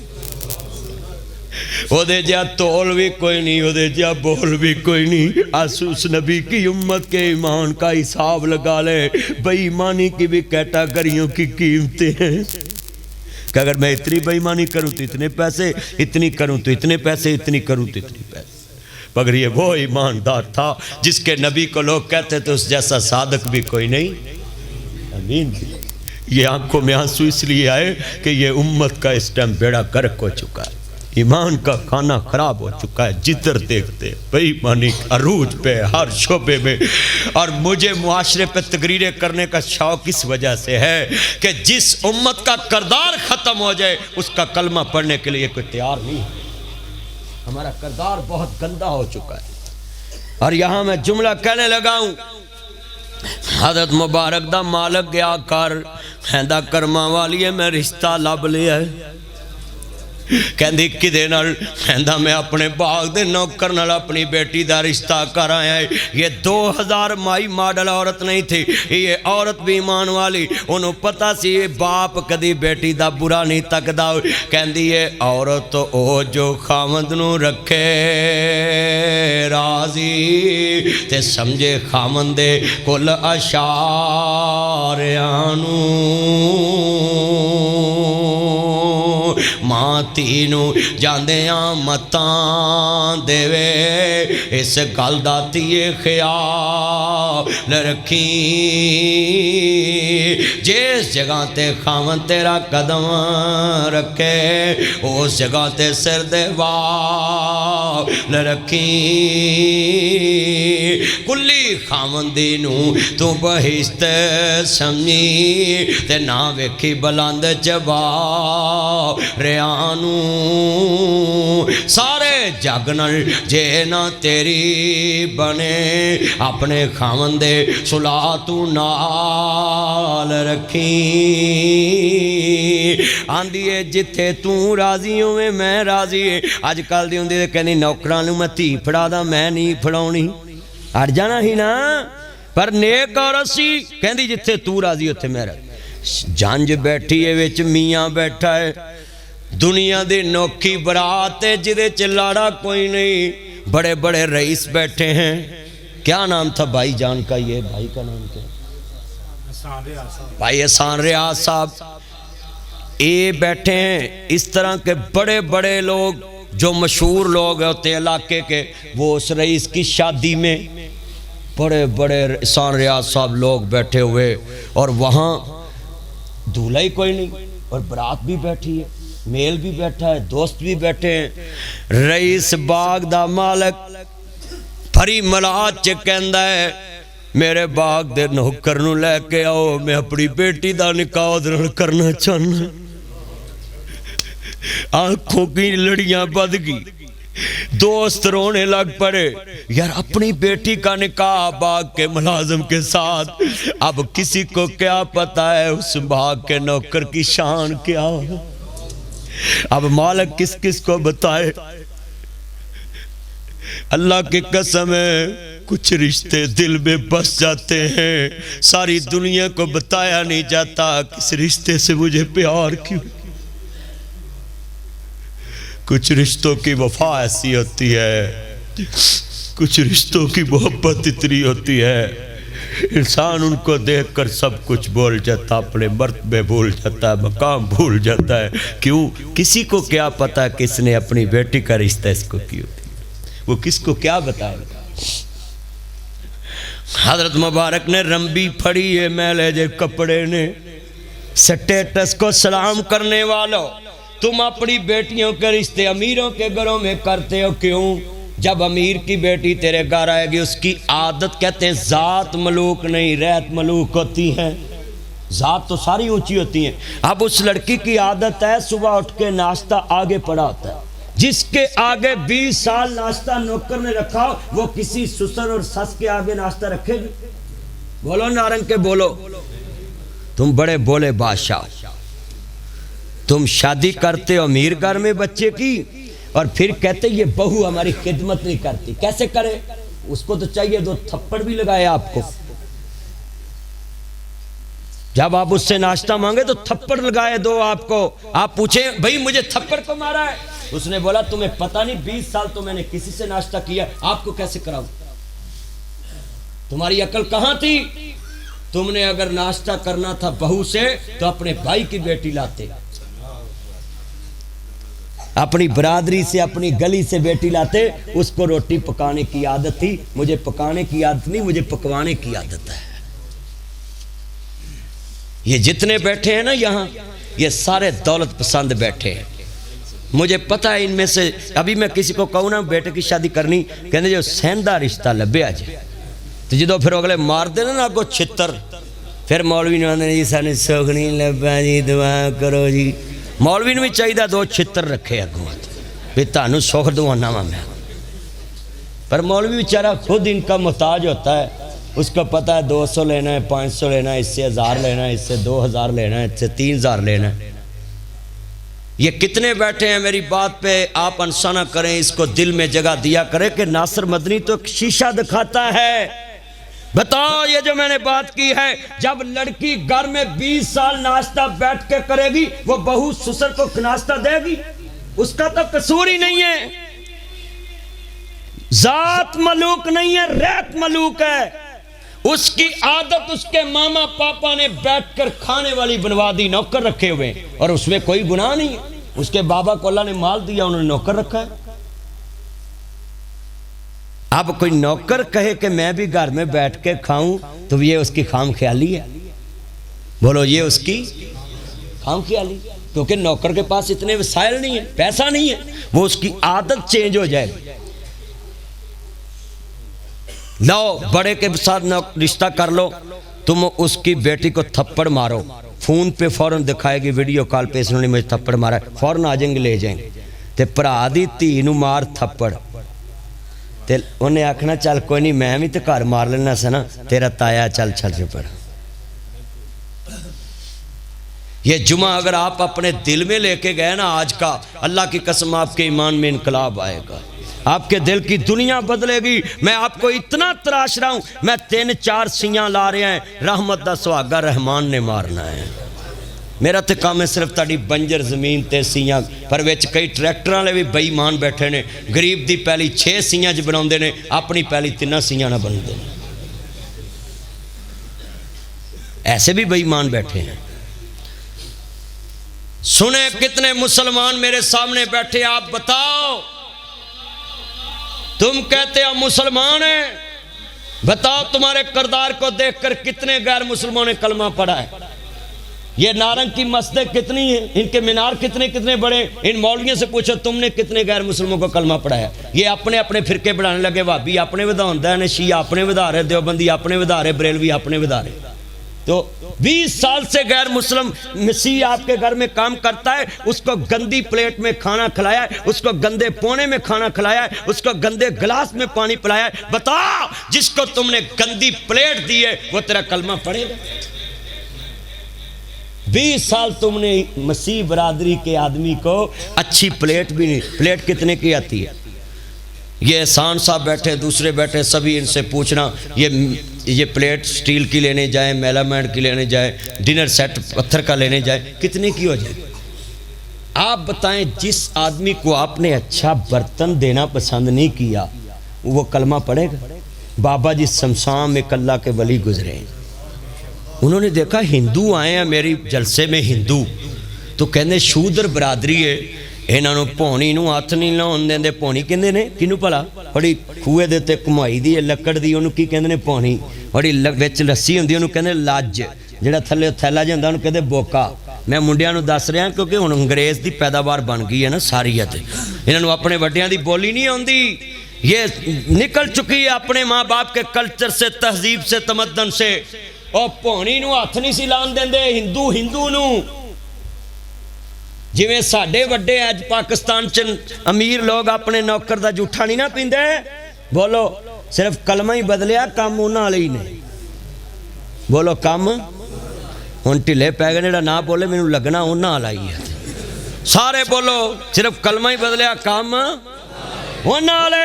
او دے جا تول بھی کوئی نہیں، او دے جا بول بھی کوئی نہیں۔ اس نبی کی امت کے ایمان کا حساب لگا لے، بے ایمانی کی بھی کیٹاگریوں کی قیمتیں ہیں، کہ اگر میں اتنی بے ایمانی کروں تو اتنے پیسے، اتنی کروں تو اتنے پیسے، اتنی کروں تو اتنے پیسے۔ مگر یہ وہ ایماندار تھا جس کے نبی کو لوگ کہتے تھے اس جیسا صادق بھی کوئی نہیں، امین بھی۔ یہ آنکھوں میں آنسو اس لیے آئے کہ یہ امت کا اس ٹائم بیڑا گرک ہو چکا ہے، ایمان کا کھانا خراب ہو چکا ہے، جدھر دیکھتے بے ایمانی عروج پہ ہر شعبے میں۔ اور مجھے معاشرے پہ تقریریں کرنے کا شوق اس وجہ سے ہے کہ جس امت کا کردار ختم ہو جائے اس کا کلمہ پڑھنے کے لیے کوئی تیار نہیں ہے۔ ہمارا کردار بہت گندا ہو چکا ہے۔ اور یہاں میں جملہ کہنے لگا ہوں، حضرت مبارک دا مالک گیا کر ہیندہ کرما والی ہے، میں رشتہ لب لیا ہے، کہندی کدے نال، کہندا میں اپنے باغ دے نوکر نال اپنی بیٹی دا رشتہ کر آیا ہے۔ یہ 2000 مائی ماڈل عورت نہیں تھی، یہ عورت بھی ایمان والی، انہوں پتہ سی یہ باپ کدی بیٹی دا برا نہیں تکدا، کہندی یہ عورت او جو خامد نو رکھے راضی تے سمجھے خامد دے کل اشاریاں نو، ماں تینو جاندیاں متاں دیوے اس گل دا تیے خیال رکھی جس جگہ تے خاون تیرا قدم رکھے اس جگہ تے سر دے وال رکھی کلی خاون دی نو تو بہشت سمجھی تے نہ ویکھی بلند جبا ریانو سارے جگ نال جے نہ تیری بنے اپنے خاون دے صلح تو نال رکھی آندی ہے جتھے تو راضی ہوئے میں راضی ہے اج کل دی ہوندی تے کہنی نوکراں نوں میں دھی پھڑا دا میں نہیں پھڑاونی ہٹ جانا ہی نا پر نیک عورت سی کہندی جتھے تو راضی ہوتے میں راضی جانج بیٹھی ہے وچ میاں بیٹھا ہے دنیا دے نوکھی برات ہے جدے چلاڑا کوئی نہیں بڑے بڑے رئیس بیٹھے ہیں کیا نام تھا بھائی جان کا یہ بھائی کا نام کیا بھائی احسان ریاض صاحب یہ بیٹھے ہیں اس طرح کے بڑے بڑے لوگ جو مشہور لوگ ہوتے علاقے کے وہ اس رئیس کی شادی میں بڑے بڑے احسان ریاض صاحب لوگ بیٹھے ہوئے اور وہاں دولہا ہی کوئی نہیں اور برات بھی بیٹھی ہے میل بھی بیٹھا ہے دوست بھی بیٹھے ہیں رئیس باغ دا مالک پھری ملات چکندہ ہے میرے باغ دے نوکر نو لے کے آؤ میں اپنی بیٹی دا نکاح درن کرنا چاہنا آنکھوں کی لڑیاں بد گئی دوست رونے لگ پڑے یار اپنی بیٹی کا نکاح باغ کے ملازم کے ساتھ اب کسی کو کیا پتا ہے اس باغ کے نوکر کی شان کیا اب مالک کس کس کو بتائے اللہ کی قسم ہے کچھ رشتے دل میں بس جاتے ہیں ساری دنیا کو بتایا نہیں جاتا کس رشتے سے مجھے پیار کیوں کچھ رشتوں کی وفا ایسی ہوتی ہے کچھ رشتوں کی محبت اتنی ہوتی ہے انسان ان کو دیکھ کر سب کچھ بھول جاتا اپنے مرتبے بھول جاتا ہے مقام بھول جاتا ہے کیوں کسی کو کیا پتا کس نے اپنی بیٹی کا رشتہ اس کو کی ہوتی وہ کس کو کیا بتائے حضرت مبارک نے رمبی پھڑی ہے میلے جے کپڑے نے سٹیٹس کو سلام کرنے والوں تم اپنی بیٹیوں کے رشتے امیروں کے گھروں میں کرتے ہو کیوں جب امیر کی بیٹی تیرے گھر آئے گی اس کی عادت کہتے ہیں ذات ملوک نہیں ریت ملوک ہوتی ہے ذات تو ساری اونچی ہوتی ہیں اب اس لڑکی کی عادت ہے صبح اٹھ کے ناشتہ آگے پڑا ہوتا ہے جس کے آگے 20 سال ناشتہ نوکر نے رکھا وہ کسی سسر اور سس کے آگے ناشتہ رکھے گی بولو نارنگ کے بولو تم بڑے بولے بادشاہ تم شادی کرتے ہو امیر گھر میں بچے کی اور پھر کہتے یہ بہو ہماری خدمت نہیں کرتی کیسے کرے اس کو تو چاہیے 2 تھپڑ بھی لگائے آپ کو جب آپ اس سے ناشتہ مانگے تو تھپڑ لگائے 2 آپ کو آپ پوچھیں بھئی مجھے تھپڑ کو مارا ہے اس نے بولا تمہیں پتہ نہیں 20 سال تو میں نے کسی سے ناشتہ کیا آپ کو کیسے کراؤں تمہاری عقل کہاں تھی تم نے اگر ناشتہ کرنا تھا بہو سے تو اپنے بھائی کی بیٹی لاتے اپنی برادری سے اپنی گلی سے بیٹی لاتے اس کو روٹی پکانے کی عادت تھی مجھے پکانے کی عادت نہیں مجھے پکوانے کی عادت ہے یہ جتنے بیٹھے ہیں نا یہاں یہ سارے دولت پسند بیٹھے ہیں مجھے پتا ہے ان میں سے ابھی میں کسی کو کہوں نا بیٹے کی شادی کرنی کہنے جو سیندہ رشتہ لبے آجے تو جدو پھر اگلے مار دینا نا کو چھتر پھر مولوی نے آنے جی سانی سوگنی لبا جی دعا کرو جی مولوی نے بھی چاہیے 2 چھتر رکھے اگوات بھی تانو سوکھ دوانا میں پر مولوی بیچارہ خود ان کا محتاج ہوتا ہے اس کو پتہ ہے 200 لینا ہے 500 لینا ہے اس سے 1000 لینا ہے اس سے 2000 لینا ہے اس سے 3000 لینا ہے یہ کتنے بیٹھے ہیں میری بات پہ آپ انسا نہ کریں اس کو دل میں جگہ دیا کریں کہ ناصر مدنی تو ایک شیشہ دکھاتا ہے بتاؤ یہ جو میں نے بات کی ہے جب لڑکی گھر میں 20 سال ناشتہ بیٹھ کے کرے گی وہ بہو سسر کو ناشتہ دے گی اس کا تو قصور ہی نہیں ہے ذات ملوک نہیں ہے ریت ملوک ہے اس کی عادت اس کے ماما پاپا نے بیٹھ کر کھانے والی بنوا دی نوکر رکھے ہوئے اور اس میں کوئی گناہ نہیں ہے اس کے بابا کو اللہ نے مال دیا، انہوں نے نوکر رکھا ہے۔ اب کوئی نوکر کہے کہ میں بھی گھر میں بیٹھ کے کھاؤں تو یہ اس کی خام خیالی ہے، بولو یہ اس کی خام خیالی، کیونکہ نوکر کے پاس اتنے وسائل نہیں ہیں، پیسہ نہیں ہے، وہ اس کی عادت چینج ہو جائے گی۔ لو بڑے کے ساتھ رشتہ کر لو، تم اس کی بیٹی کو تھپڑ مارو، فون پہ فوراں دکھائے گی ویڈیو کال پہ، اس نے مجھے تھپڑ مارا ہے، فوراں آ جائیں گے لے جائیں گے۔ تے بھرا دی دھی نو مار تھپڑ، تے انہیں آکھنا چل کوئی نہیں میں بھی تے گھر مار لینا سنا، تیرا تایا چل چپڑ۔ یہ جمعہ اگر آپ اپنے دل میں لے کے گئے نا آج کا، اللہ کی قسم آپ کے ایمان میں انقلاب آئے گا، آپ کے دل کی دنیا بدلے گی۔ میں آپ کو اتنا تراش رہا ہوں، میں 3-4 سیاں لا رہے ہیں، رحمت دا سواگا رحمان نے مارنا ہے۔ میرا تے کام ہے صرف تاڑی بنجر زمین تے سیاں، پر ویچ کئی ٹریکٹران لے بھی بے ایمان بیٹھے نے، غریب دی پہلی 6 سیاں جو بناؤں دے نے، اپنی پہلی 3 سیاں نہ بن دے، ایسے بھی بے ایمان بیٹھے ہیں۔ سنیں کتنے مسلمان میرے سامنے بیٹھے، آپ بتاؤ، تم کہتے ہو مسلمان ہیں، بتاؤ تمہارے کردار کو دیکھ کر کتنے غیر مسلمانوں نے کلمہ پڑھا ہے؟ یہ نارنگ کی مسجدیں کتنی ہیں، ان کے مینار کتنے بڑے، ان مولویوں سے پوچھو تم نے کتنے غیر مسلموں کو کلمہ پڑھا ہے؟ یہ اپنے اپنے فرقے بڑھانے لگے، وہابی اپنے وداؤں نے، شیعہ اپنے ودا رہے، دیوبندی اپنے ودا رہے، بریلوی اپنے ودا رہے۔ تو 20 سال سے غیر مسلم مسیح آپ کے گھر میں کام کرتا ہے، اس کو گندی پلیٹ میں کھانا کھلایا ہے، اس کو گندے پونے میں کھانا کھلایا ہے، اس کو گندے گلاس میں پانی پلایا ہے۔ بتا جس کو تم نے گندی پلیٹ دی ہے وہ تیرا کلمہ پڑھے گا؟ 20 سال تم نے مسیح برادری کے آدمی کو اچھی پلیٹ بھی نہیں، پلیٹ کتنے کی آتی ہے؟ یہ احسان صاحب بیٹھے، دوسرے بیٹھے، سبھی ان سے پوچھنا یہ پلیٹ سٹیل کی لینے جائیں، میلامینٹ کی لینے جائیں، ڈنر سیٹ پتھر کا لینے جائیں، کتنے کی ہو جائے؟ آپ بتائیں جس آدمی کو آپ نے اچھا برتن دینا پسند نہیں کیا وہ کلمہ پڑھے گا؟ بابا جی سمسام ایک اللہ کے ولی گزرے ہیں، انہوں نے دیکھا ہندو آئے ہیں میری جلسے میں، ہندو تو کہنے شودر برادری ہے، انہاں نو پونی نو ہاتھ نہیں لاؤن دیندے۔ پونی کہندے نے کینو بھلا؟ بڑی کھوئے دے تے کمائی دی لکڑ دی، انہوں کی کہندے نے پونی، بڑی وچ رسی ہوندی انہوں کہندے لاج، جڑا تھلے تھیلا جاندا انہوں کہندے بوکا۔ میں منڈیاں نو دس رہا کیونکہ ہن انگریز دی پیداوار بن گئی ہے نا ساری، انہاں نو اپنے وڈیاں دی بولی نہیں آندی، یہ نکل چکی ہے اپنے ماں باپ کے کلچر سے، تہذیب سے، تمدن سے۔ اور پونی نو ہاتھ نہیں سی لان دیندے ہندو نو، جویں ساڈے وڈے اج پاکستان چ امیر لوگ اپنے نوکر دا جھوٹا نہیں نہ پیندے، بولو صرف کلمہ ہی بدلیا، کام انہاں والے ہی نے، بولو کام ہن ٹھلے پے گئے، جڑا نہ بولے مینوں لگنا انہاں والا ہی ہے، سارے بولو صرف کلمہ ہی بدلیا، کام انہاں والے۔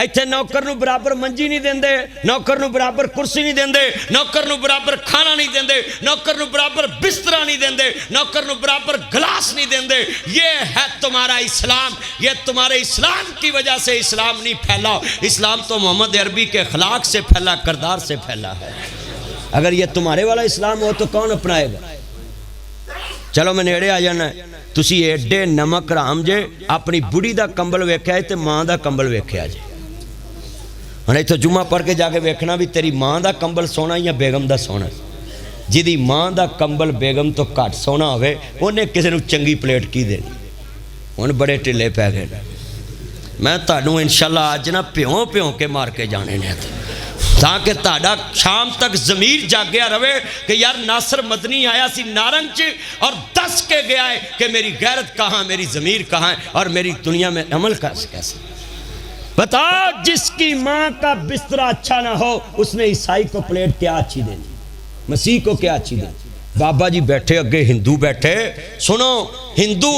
ایتھے نوکر نو برابر منجی نہیں دیندے، نوکر نو برابر کرسی نہیں دیندے، نوکر نو برابر کھانا نہیں دیندے، نوکر نو برابر بسترا نہیں دیندے، نوکر نو برابر گلاس نہیں دیندے۔ یہ ہے تمہارا اسلام، یہ تمہارے اسلام کی وجہ سے اسلام نہیں پھیلا، اسلام تو محمد عربی کے اخلاق سے پھیلا، کردار سے پھیلا ہے۔ اگر یہ تمہارے والا اسلام ہو تو کون اپنائے گا؟ چلو میں نیڑے آ جانا ہے، تسی ایڈے نمک رام جے اپنی بڑی دا کمبل ویکھیا ہے تے ماں دا کمبل ویکھیا جے، ہن ایتھے جمعہ پڑھ کے جا کے ویکھنا بھی تیری ماں دا کمبل سونا یا بیگم دا سونا۔ جدی ماں دا کمبل بیگم تو کٹ سونا ہوئے انہیں کسی نے چنگی پلیٹ کی دینی، ان بڑے ٹلے پہ گئے۔ میں تانوں انشاءاللہ آج نا پیوں کے مار کے جانے نے تاکہ تاڑا شام تک ضمیر جاگیا رہے کہ یار ناصر مدنی آیا سی نارنگ چ اور دس کے گیا ہے کہ میری غیرت کہاں، میری ضمیر کہاں ہے اور میری دنیا میں عمل کیسے۔ بتا جس کی ماں کا بستر اچھا نہ ہو اس نے عیسائی کو پلیٹ کیا اچھی دینی، مسیح کو کیا اچھی دینی۔ بابا جی بیٹھے اگے ہندو بیٹھے، سنو ہندو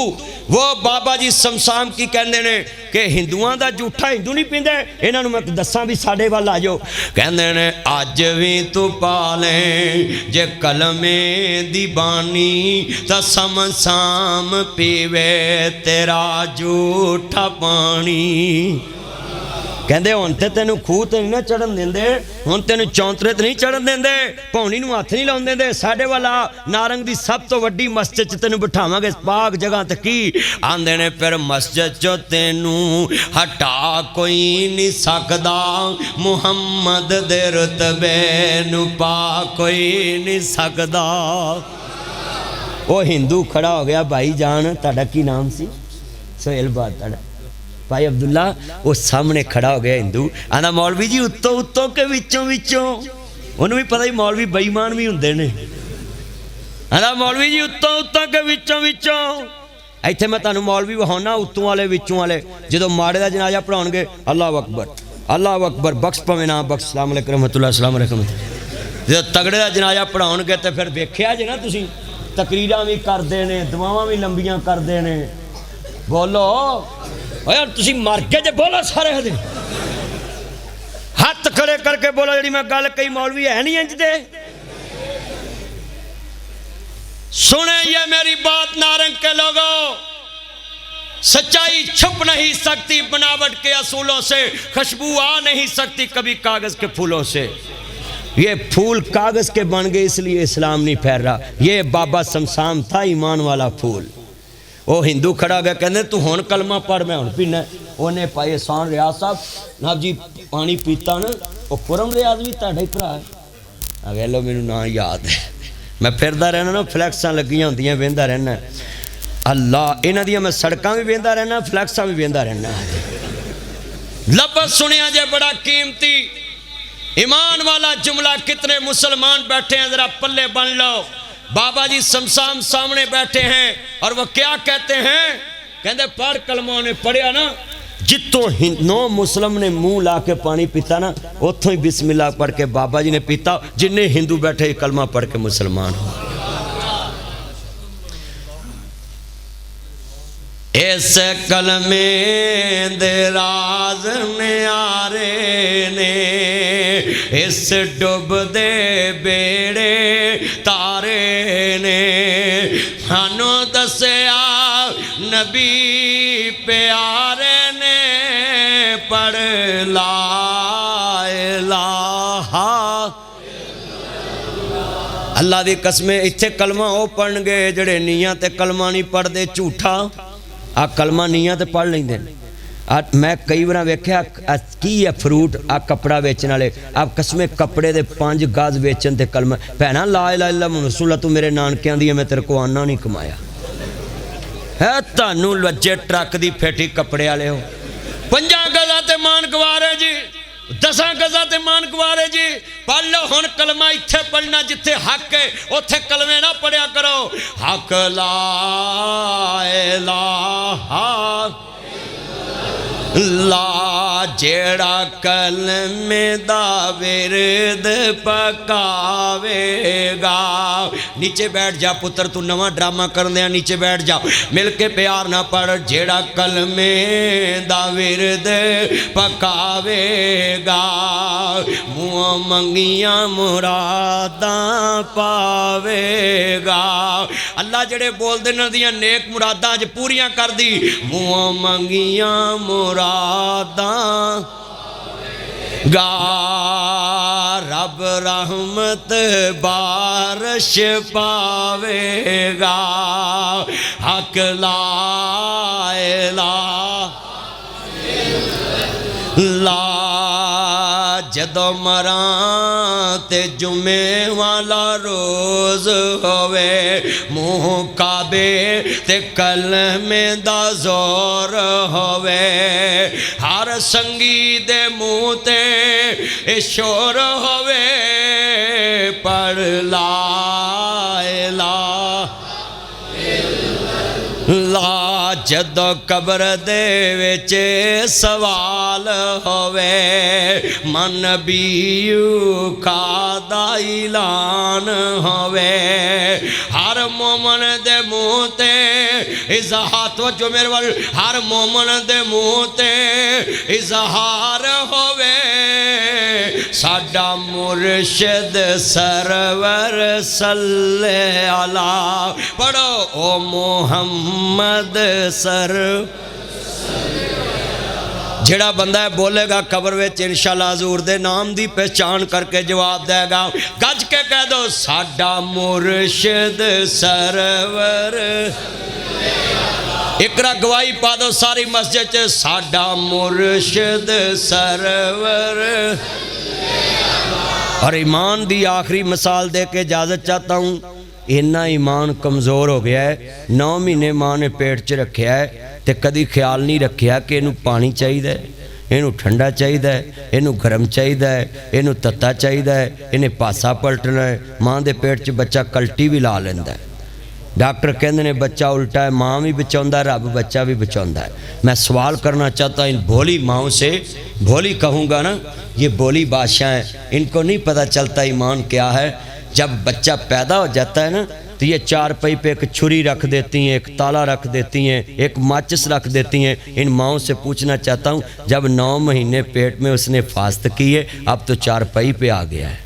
وہ بابا جی سمسام کی کہندے نے کہ ہندوان دا جھوٹا ہندو نہیں پیندے، انہاں نو میں دساں بھی ساڑھے والا جو کہندے نے آج بھی تو پالیں جے کلمے دی بانی تا سمسام پیوے تیرا جھوٹا پانی۔ کہندے ہن تے تینوں خوہ تے نہیں نہ چڑھن دیندے ہن تینوں چونترے تے نہیں چڑھن دیندے پونی نوں ہاتھ نہیں لاون دیندے ساڈے والا نارنگ دی سب تو وڈی مسجد چ تینوں بٹھاواں گے پاک جگہ تے کی آندے نے پھر مسجد چوں تینوں ہٹا کوئی نہیں سکدا محمد دے رتبے نوں پا کوئی نہیں سکدا وہ ہندو کھڑا ہو گیا بھائی جان تہاڈا کی نام سی سہیل بات تہاڈا بھائی عبداللہ وہ سامنے کھڑا ہو گیا ہندو آندا مولوی جی اتوں اتوں کے وچوں انہوں بھی پتہ ہی مولوی بے ایمان بھی ہوندے نے آندا مولوی جی اتوں اتوں کے وچوں ایتھے میں تانوں مولوی وہانا اتوں والے وچوں والے جدوں ماڑے دا جنازہ پڑھاؤن گے اللہ اکبر بخش پویں نہ بخش السلام علیکم رحمۃ اللہ السلام علیکم جدوں تگڑے دا جنازہ پڑھاؤن گے تے پھر ویکھیا جے نا تسی تقریراں بھی کردے نے دعاواں بھی لمبیاں کردے نے بولو یار تسی مر کے جے بولو سارے دے ہاتھ کھڑے کر کے بولو جڑی میں گل کئی مولوی ہے نہیں انج دے سنیں یہ میری بات نارنگ کے لوگوں سچائی چھپ نہیں سکتی بناوٹ کے اصولوں سے خوشبو آ نہیں سکتی کبھی کاغذ کے پھولوں سے یہ پھول کاغذ کے بن گئے اس لیے اسلام نہیں پھیل رہا یہ بابا سمسام تھا ایمان والا پھول وہ ہندو کھڑا گیا کہنے تو ہون کلمہ پڑھ میں ہون پینا انہیں پائے احسان ریاض صاحب ناب جی پانی پیتا نا وہ پرم ریاض بھی تاڑھا ہی پرا ہے اگر لو میں نا یاد ہے میں پھردہ رہنا نا فلیکساں لگیاں ہوندیاں ویندہ رہنا اللہ انہاں دیا میں سڑکاں بھی ویندہ رہنا فلیکساں بھی ویندہ رہنا لفظ سنیا جے بڑا قیمتی ایمان والا جملہ کتنے مسلمان بیٹھے ہیں ذرا پلے بن لو بابا جی سمسام سامنے بیٹھے ہیں اور وہ کیا کہتے ہیں کہتے پڑھ کلمہ نے پڑھیا نا جتوں نو مسلم نے منہ لا کے پانی پیتا نا اتوں ہی بسم اللہ پڑھ کے بابا جی نے پیتا جنہیں ہندو بیٹھے کلمہ پڑھ کے مسلمان ہو اس کلمے دے راز نیارے نے اس ڈب دے بیڑے تارے نے ہنو دسیا نبی پیارے نے پڑھ لا الہ اللہ دی قسمیں اتھے کلمہ او پڑھن گے جڑے نیاں تے کلمہ نہیں پڑھ دے جھوٹا آ کلمہ نیاں تے پڑھ لیں دے میں کئی بار ویکھیا کی ہے فروٹ آ کپڑا ویچن والے آپ قسمیں کپڑے دے 5 گاز ویچن تے کلمہ بہنا لا الہ الا اللہ رسول اللہ تو میرے نانکیاں دی میں تیرے کو آنا نہیں کمایا ہے تانوں لجے ٹرک دی پھیٹی کپڑے والے ہو 5 گزاں تے مان گوارے جی 10 گزاں تے مان گوارے جی پڑھ لو ہن کلمہ اتھے پڑھنا جتھے حق ہے اتھے کلمے نہ پڑھیا کرو حق لا الہ لا جیڑا کلمے دا ورد پکاوے گا نیچے بیٹھ جا پتر تو نواں ڈرامہ کر دیا نیچے بیٹھ جا مل کے پیار نہ پڑھ جیڑا کلمے دا ورد پکاوے گا منہ منگیاں مراداں پاوے گا اللہ جڑے بول دینا دیاں نیک مراداں جو پوریاں کر دی منہ منگیاں مراداں گا رب رحمت بارش پاوے گا حق لا الہ لا جدو مراں تے جمعے والا روز ہوئے منہ کعبے تے کلمے دا زور ہوئے ہر سنگی دے منہ تے شور ہوئے پڑھ لا الہ لا جدو قبر دے وچے سوال ہوئے من نبیو کا دا اعلان ہوئے ہر مومن دے منہ تے اظہار توجہ میرے وال ہر مومن دے منہ تے اظہار ہوئے ساڈا مرشد سرور صلی اللہ پڑھو او محمد سر جڑا بندہ ہے بولے گا قبر وچ انشاءاللہ حضور دے نام دی پہچان کر کے جواب دے گا، گج کے کہہ دو ساڈا مرشد سرور، اقرا گواہی پا دو ساری مسجد چ ساڈا مرشد سرور۔ اور ایمان دی آخری مثال دے کے اجازت چاہتا ہوں، اتنا ایمان کمزور ہو گیا ہے، 9 مہینے ماں نے پیٹ چ رکھیا ہے تے کدی خیال نہیں رکھیا کہ اینو پانی چاہیے، اینو ٹھنڈا چاہیے، اینو گرم چاہیے، اینو تتا چاہیے، انہیں پاسا پلٹنا ہے۔ ماں دے پیٹ چ بچہ کلٹی بھی لا لیندا ہے، ڈاکٹر کہندے نے بچہ الٹا ہے، ماں بھی بچاؤندا ہے، رب بچہ بھی بچاؤندا ہے۔ میں سوال کرنا چاہتا ہوں ان بھولی ماؤں سے، بھولی کہوں گا نا، یہ بھولی بادشاہ ہیں، ان کو نہیں پتہ چلتا ایمان کیا ہے۔ جب بچہ پیدا ہو جاتا ہے نا تو یہ 4 پائی پہ ایک چھری رکھ دیتی ہیں، ایک تالا رکھ دیتی ہیں، ایک ماچس رکھ دیتی ہیں۔ ان ماؤں سے پوچھنا چاہتا ہوں جب 9 مہینے پیٹ میں اس نے فاست کی ہے اب تو 4 پائی پہ آ گیا ہے۔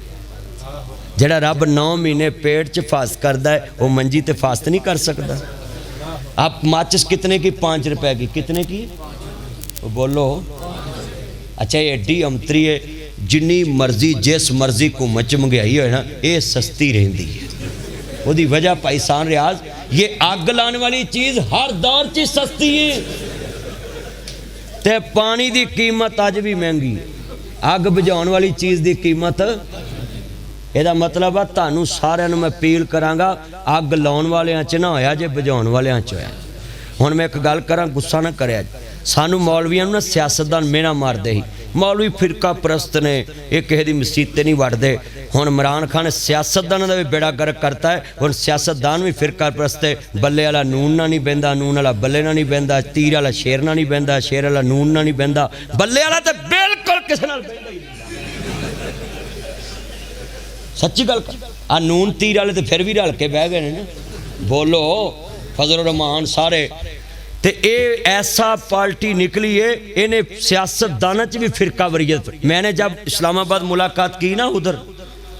جڑا رب 9 مہینے پیٹ چ فاست کردا ہے وہ منجی تے فاست نہیں کر سکتا۔ اب ماچس کتنے کی؟ 5 روپے کی۔ کتنے کی؟ وہ بولو۔ اچھا یہ ایڈی امتری ہے، جنی مرضی جس مرضی کو مچ منگائی ہوئے نا یہ سستی رہندی ہے۔ وہ دی وجہ پائسان ریاض یہ آگ لانے والی چیز ہر دور چیز سستی ہے تے پانی دی قیمت آج بھی مہنگی، آگ بجھاؤن والی چیز دی قیمت۔ یہ مطلب ہے تانوں سارے میں اپیل کرانگا آگ لاؤن والے چ نہ ہویا جے بجھاؤن والے چ ہویا۔ ہن میں ایک گل کراں، غصہ نہ کریا، سانو مولویاں نہ سیاستدان مینا مار دے ہی، مولوی فرقہ پرست نے ایک کہے دی مسجد تے نہیں وڑ دے۔ ہن عمران خان سیاستدان دا بھی بیڑا گرک کرتا ہے، ہن سیاستدان بھی فرقہ پرست ہے، بلے والا نون نہ نہیں بیندا، نون والا بلے نہ نہیں بیندا، تیر والا شیر نہ نہیں بیندا، شیر والا نون نہ نہیں بیندا، بلے والا تے بالکل کسے نال بیندا ہی نہیں۔ سچی گل کر، نون تیر والے تے پھر بھی رل کے بہ گئے نا۔ بولو فضل الرحمان سارے تے اے ایسا پارٹی نکلی ہے، انہیں سیاست دانا چ بھی فرقہ وریت۔ میں نے جب اسلام آباد ملاقات کی نا ادھر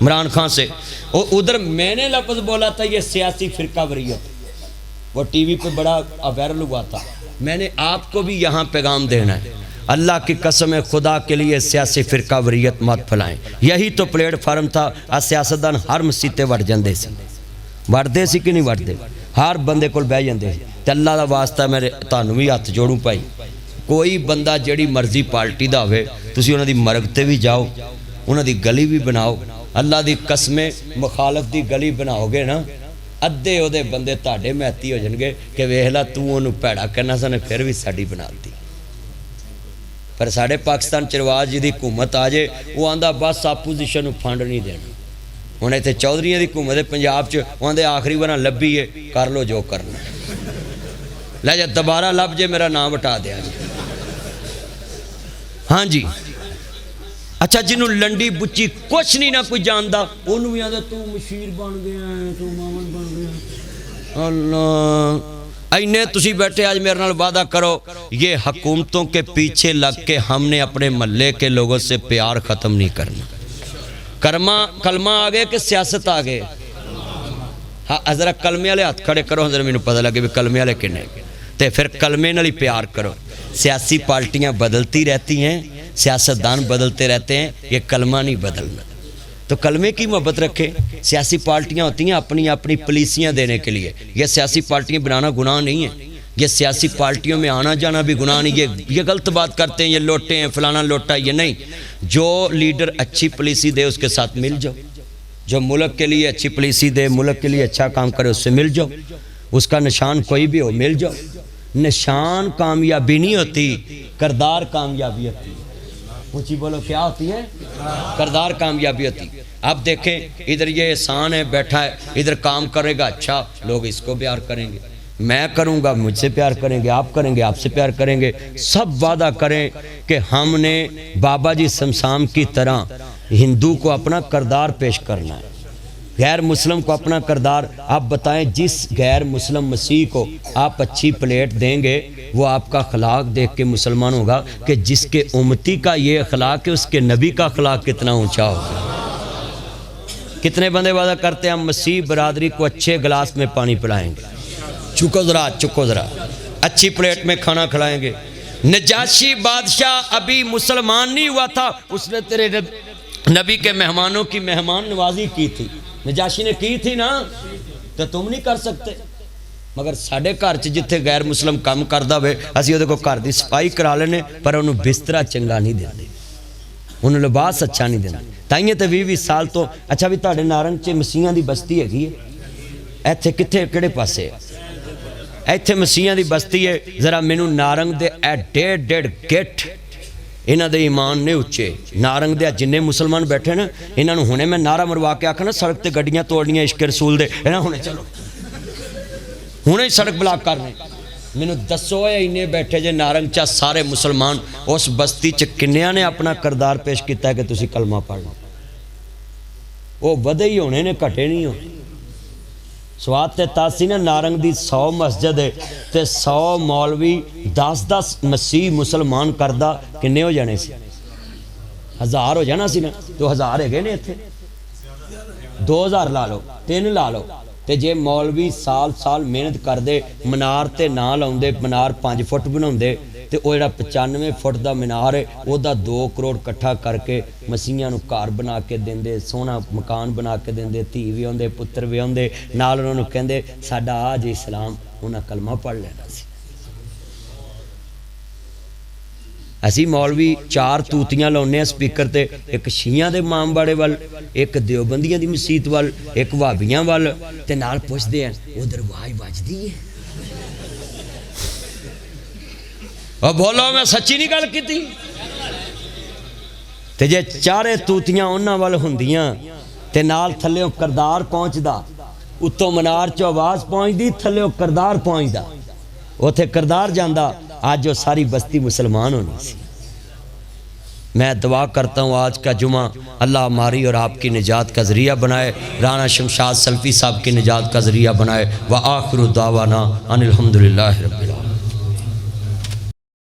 عمران خان سے، ادھر میں نے لفظ بولا تھا یہ سیاسی فرقہ وریت، وہ ٹی وی پہ بڑا وائرل ہوا تھا۔ میں نے آپ کو بھی یہاں پیغام دینا ہے، اللہ کی قسم ہے خدا کے لیے سیاسی فرقہ وریت مت پھیلائیں۔ یہی تو پلیٹ فارم تھا، سیاستدان ہر مسیح تے وڑ جاندے سی، وڑدے سی کہ نہیں وڑدے، ہر بندے کول بہ جاندے سی۔ تے اللہ دا واسطہ میرے تانوں بھی ہاتھ جوڑوں پائی، کوئی بندہ جڑی مرضی پارٹی دا ہوئے تسی انہاں دی مرگ تے بھی جاؤ، انہاں دی گلی بھی بناؤ، اللہ دی قسمیں مخالف دی گلی بناؤ گے نا ادھے او دے بندے تاڑے محتی ہو جن گے کہ ویہلا تو انہوں پیڑا کرنا سانے پھر بھی ساڑی بنا دی۔ پر ساڑے پاکستان چرواز جی دی حکومت آجے وہ آندہ بس اپوزیشن فنڈ نہیں دینا، انہیں تے چودھریاں دی حکومت پنجاب چ آندے آخری بنا لبی ہے کر لو جو کرنا، لے جا دوبارہ لب جے میرا نام بٹا دیا جی۔ ہاں جی اچھا جنہوں لنڈی بچی کچھ نہیں نہ کوئی جاندہ انہوں بھی آدھا تو مشیر بن گیا ہے، تو مامن بن گیا۔ اللہ اینے تسی بیٹھے آج میرے نال وعدہ کرو یہ حکومتوں کے پیچھے لگ کے ہم نے اپنے محلے کے لوگوں سے پیار ختم نہیں کرنا۔ کلمہ آگے کہ سیاست آگے؟ ہاں ذرا کلمے والے ہاتھ کھڑے کرو، ذرا مینوں پتہ لگے بھی کلمے والے کنے، تے پھر کلمے نال ہی پیار کرو۔ سیاسی پارٹیاں بدلتی رہتی ہیں، سیاستدان بدلتے رہتے ہیں، یہ کلمہ نہیں بدلنا۔ تو کلمے کی محبت رکھے۔ سیاسی پارٹیاں ہوتی ہیں اپنی اپنی پالیسیاں دینے کے لیے، یہ سیاسی پارٹیاں بنانا گناہ نہیں ہے، یہ سیاسی پارٹیوں میں آنا جانا بھی گناہ نہیں، یہ غلط بات کرتے ہیں، یہ لوٹے ہیں فلانا لوٹا، یہ نہیں۔ جو لیڈر اچھی پالیسی دے اس کے ساتھ مل جاؤ، جو ملک کے لیے اچھی پالیسی دے، ملک کے لیے اچھا کام کرے اس سے مل جاؤ، اس کا نشان کوئی بھی ہو مل جاؤ۔ نشان کامیابی نہیں ہوتی، کردار کامیابی ہوتی ہے۔ اونچی بولو کیا ہوتی ہے؟ کردار کامیابی ہوتی ہے۔ اب دیکھیں ادھر یہ احسان ہے بیٹھا ہے، ادھر کام کرے گا اچھا لوگ اس کو پیار کریں گے، میں کروں گا مجھ سے پیار کریں گے، آپ کریں گے آپ سے پیار کریں گے۔ سب وعدہ کریں کہ ہم نے بابا جی سمسام کی طرح ہندو کو اپنا کردار پیش کرنا ہے، غیر مسلم کو اپنا کردار۔ آپ بتائیں جس غیر مسلم مسیح کو آپ اچھی پلیٹ دیں گے وہ آپ کا اخلاق دیکھ کے مسلمان ہوگا کہ جس کے امتی کا یہ اخلاق ہے اس کے نبی کا اخلاق کتنا اونچا ہوگا۔ کتنے بندے وعدہ کرتے ہیں ہم مسیح برادری کو اچھے گلاس میں پانی پلائیں گے، چکو ذرا اچھی پلیٹ میں کھانا کھلائیں گے، نجاشی بادشاہ ابھی مسلمان نہیں ہوا تھا، اس نے تیرے نبی کے مہمانوں کی مہمان نوازی کی تھی، نجاشی نے کی تھی نا، تو تم نہیں کر سکتے۔ مگر ساڑھے گھر جتھے غیر مسلم کام کردا ہوئے اسی وہ گھر دی صفائی کرا لینے، پر انہوں بسترا چنگا نہیں دیندے، انہوں لباس اچھا نہیں دیندے۔ تائیں تے 20 سال تو اچھا بھی تہاڈے نارنگ چ مسیحاں دی بستی ہے، ایتھے کتھے کیڑے پاسے ایتھے مسیحاں دی بستی ہے؟ ذرا مینوں نارنگ دے اے ڈیڑھ گٹ انہاں دے ایمان نے اچھے، نارنگ دے جننے مسلمان بیٹھے نا، انہاں نوں ہنے میں نعرہ مروا کے آکھنا سڑک تے گڈیاں توڑنیاں عشق رسول دے، انہاں ہنے چلو ہنے سڑک بلاک کرنے۔ مینوں دسو اے انہیں بیٹھے جے نارنگ چا سارے مسلمان، اس بستی چ کنیاں نے اپنا کردار پیش کیتا ہے کہ تسی کلمہ پڑھ لو؟ وہ ودے ہی ہونے نے، گھٹے نہیں ہو۔ سواد تے تاسی نا نارنگ دی 100 مسجد ہے تے 100 مولوی 10 مسیح مسلمان کردہ کنے ہو جانے سی؟ 1000 ہو جانا سی نا، تو 1000 ہے گئے نے اتھے، 2000 لا لو، 3 لا لو، تے جے مولوی سال محنت کر دے، منار تے نہ لاؤں دے، منار 5 فٹ بناؤں دے، تے وہ جڑا 95 فٹ دا منار ہے وہ دا 2 کروڑ کٹھا کر کے مسیحاں نوں گھر بنا کے دیندے، سونا مکان بنا کے دیندے، دھی بھی ہوندے، پتر بھی ہوندے، نال انہوں نے کہندے ساڈا آج اسلام، انہاں کلمہ پڑھ لینا سی۔ اسی مولوی 4 توتیاں لاؤنے ہیں سپیکر تے، ایک شیعہ دے امام باڑے وال، ایک دیوبندیاں دی مسجد وال، ایک وہابیاں وال، تے نال پوچھ دے ہیں ادھر واج بجدی ہے؟ اور بولو میں سچی نہیں گل کیتی؟ تے جے 4 توتیاں انہاں وال ہوندیاں تے نال تھلیوں کردار پہنچدا، اتوں منار چو آواز پہنچ دی، تھلیوں کردار پہنچدا، اوتھے کردار جاندا، آج جو ساری بستی مسلمان ہونی سی۔ میں دعا کرتا ہوں آج کا جمعہ اللہ ہماری اور آپ کی نجات کا ذریعہ بنائے، رانا شمشاد سلفی صاحب کی نجات کا ذریعہ بنائے۔ وآخر دعوانا ان الحمدللہ رب العالمین۔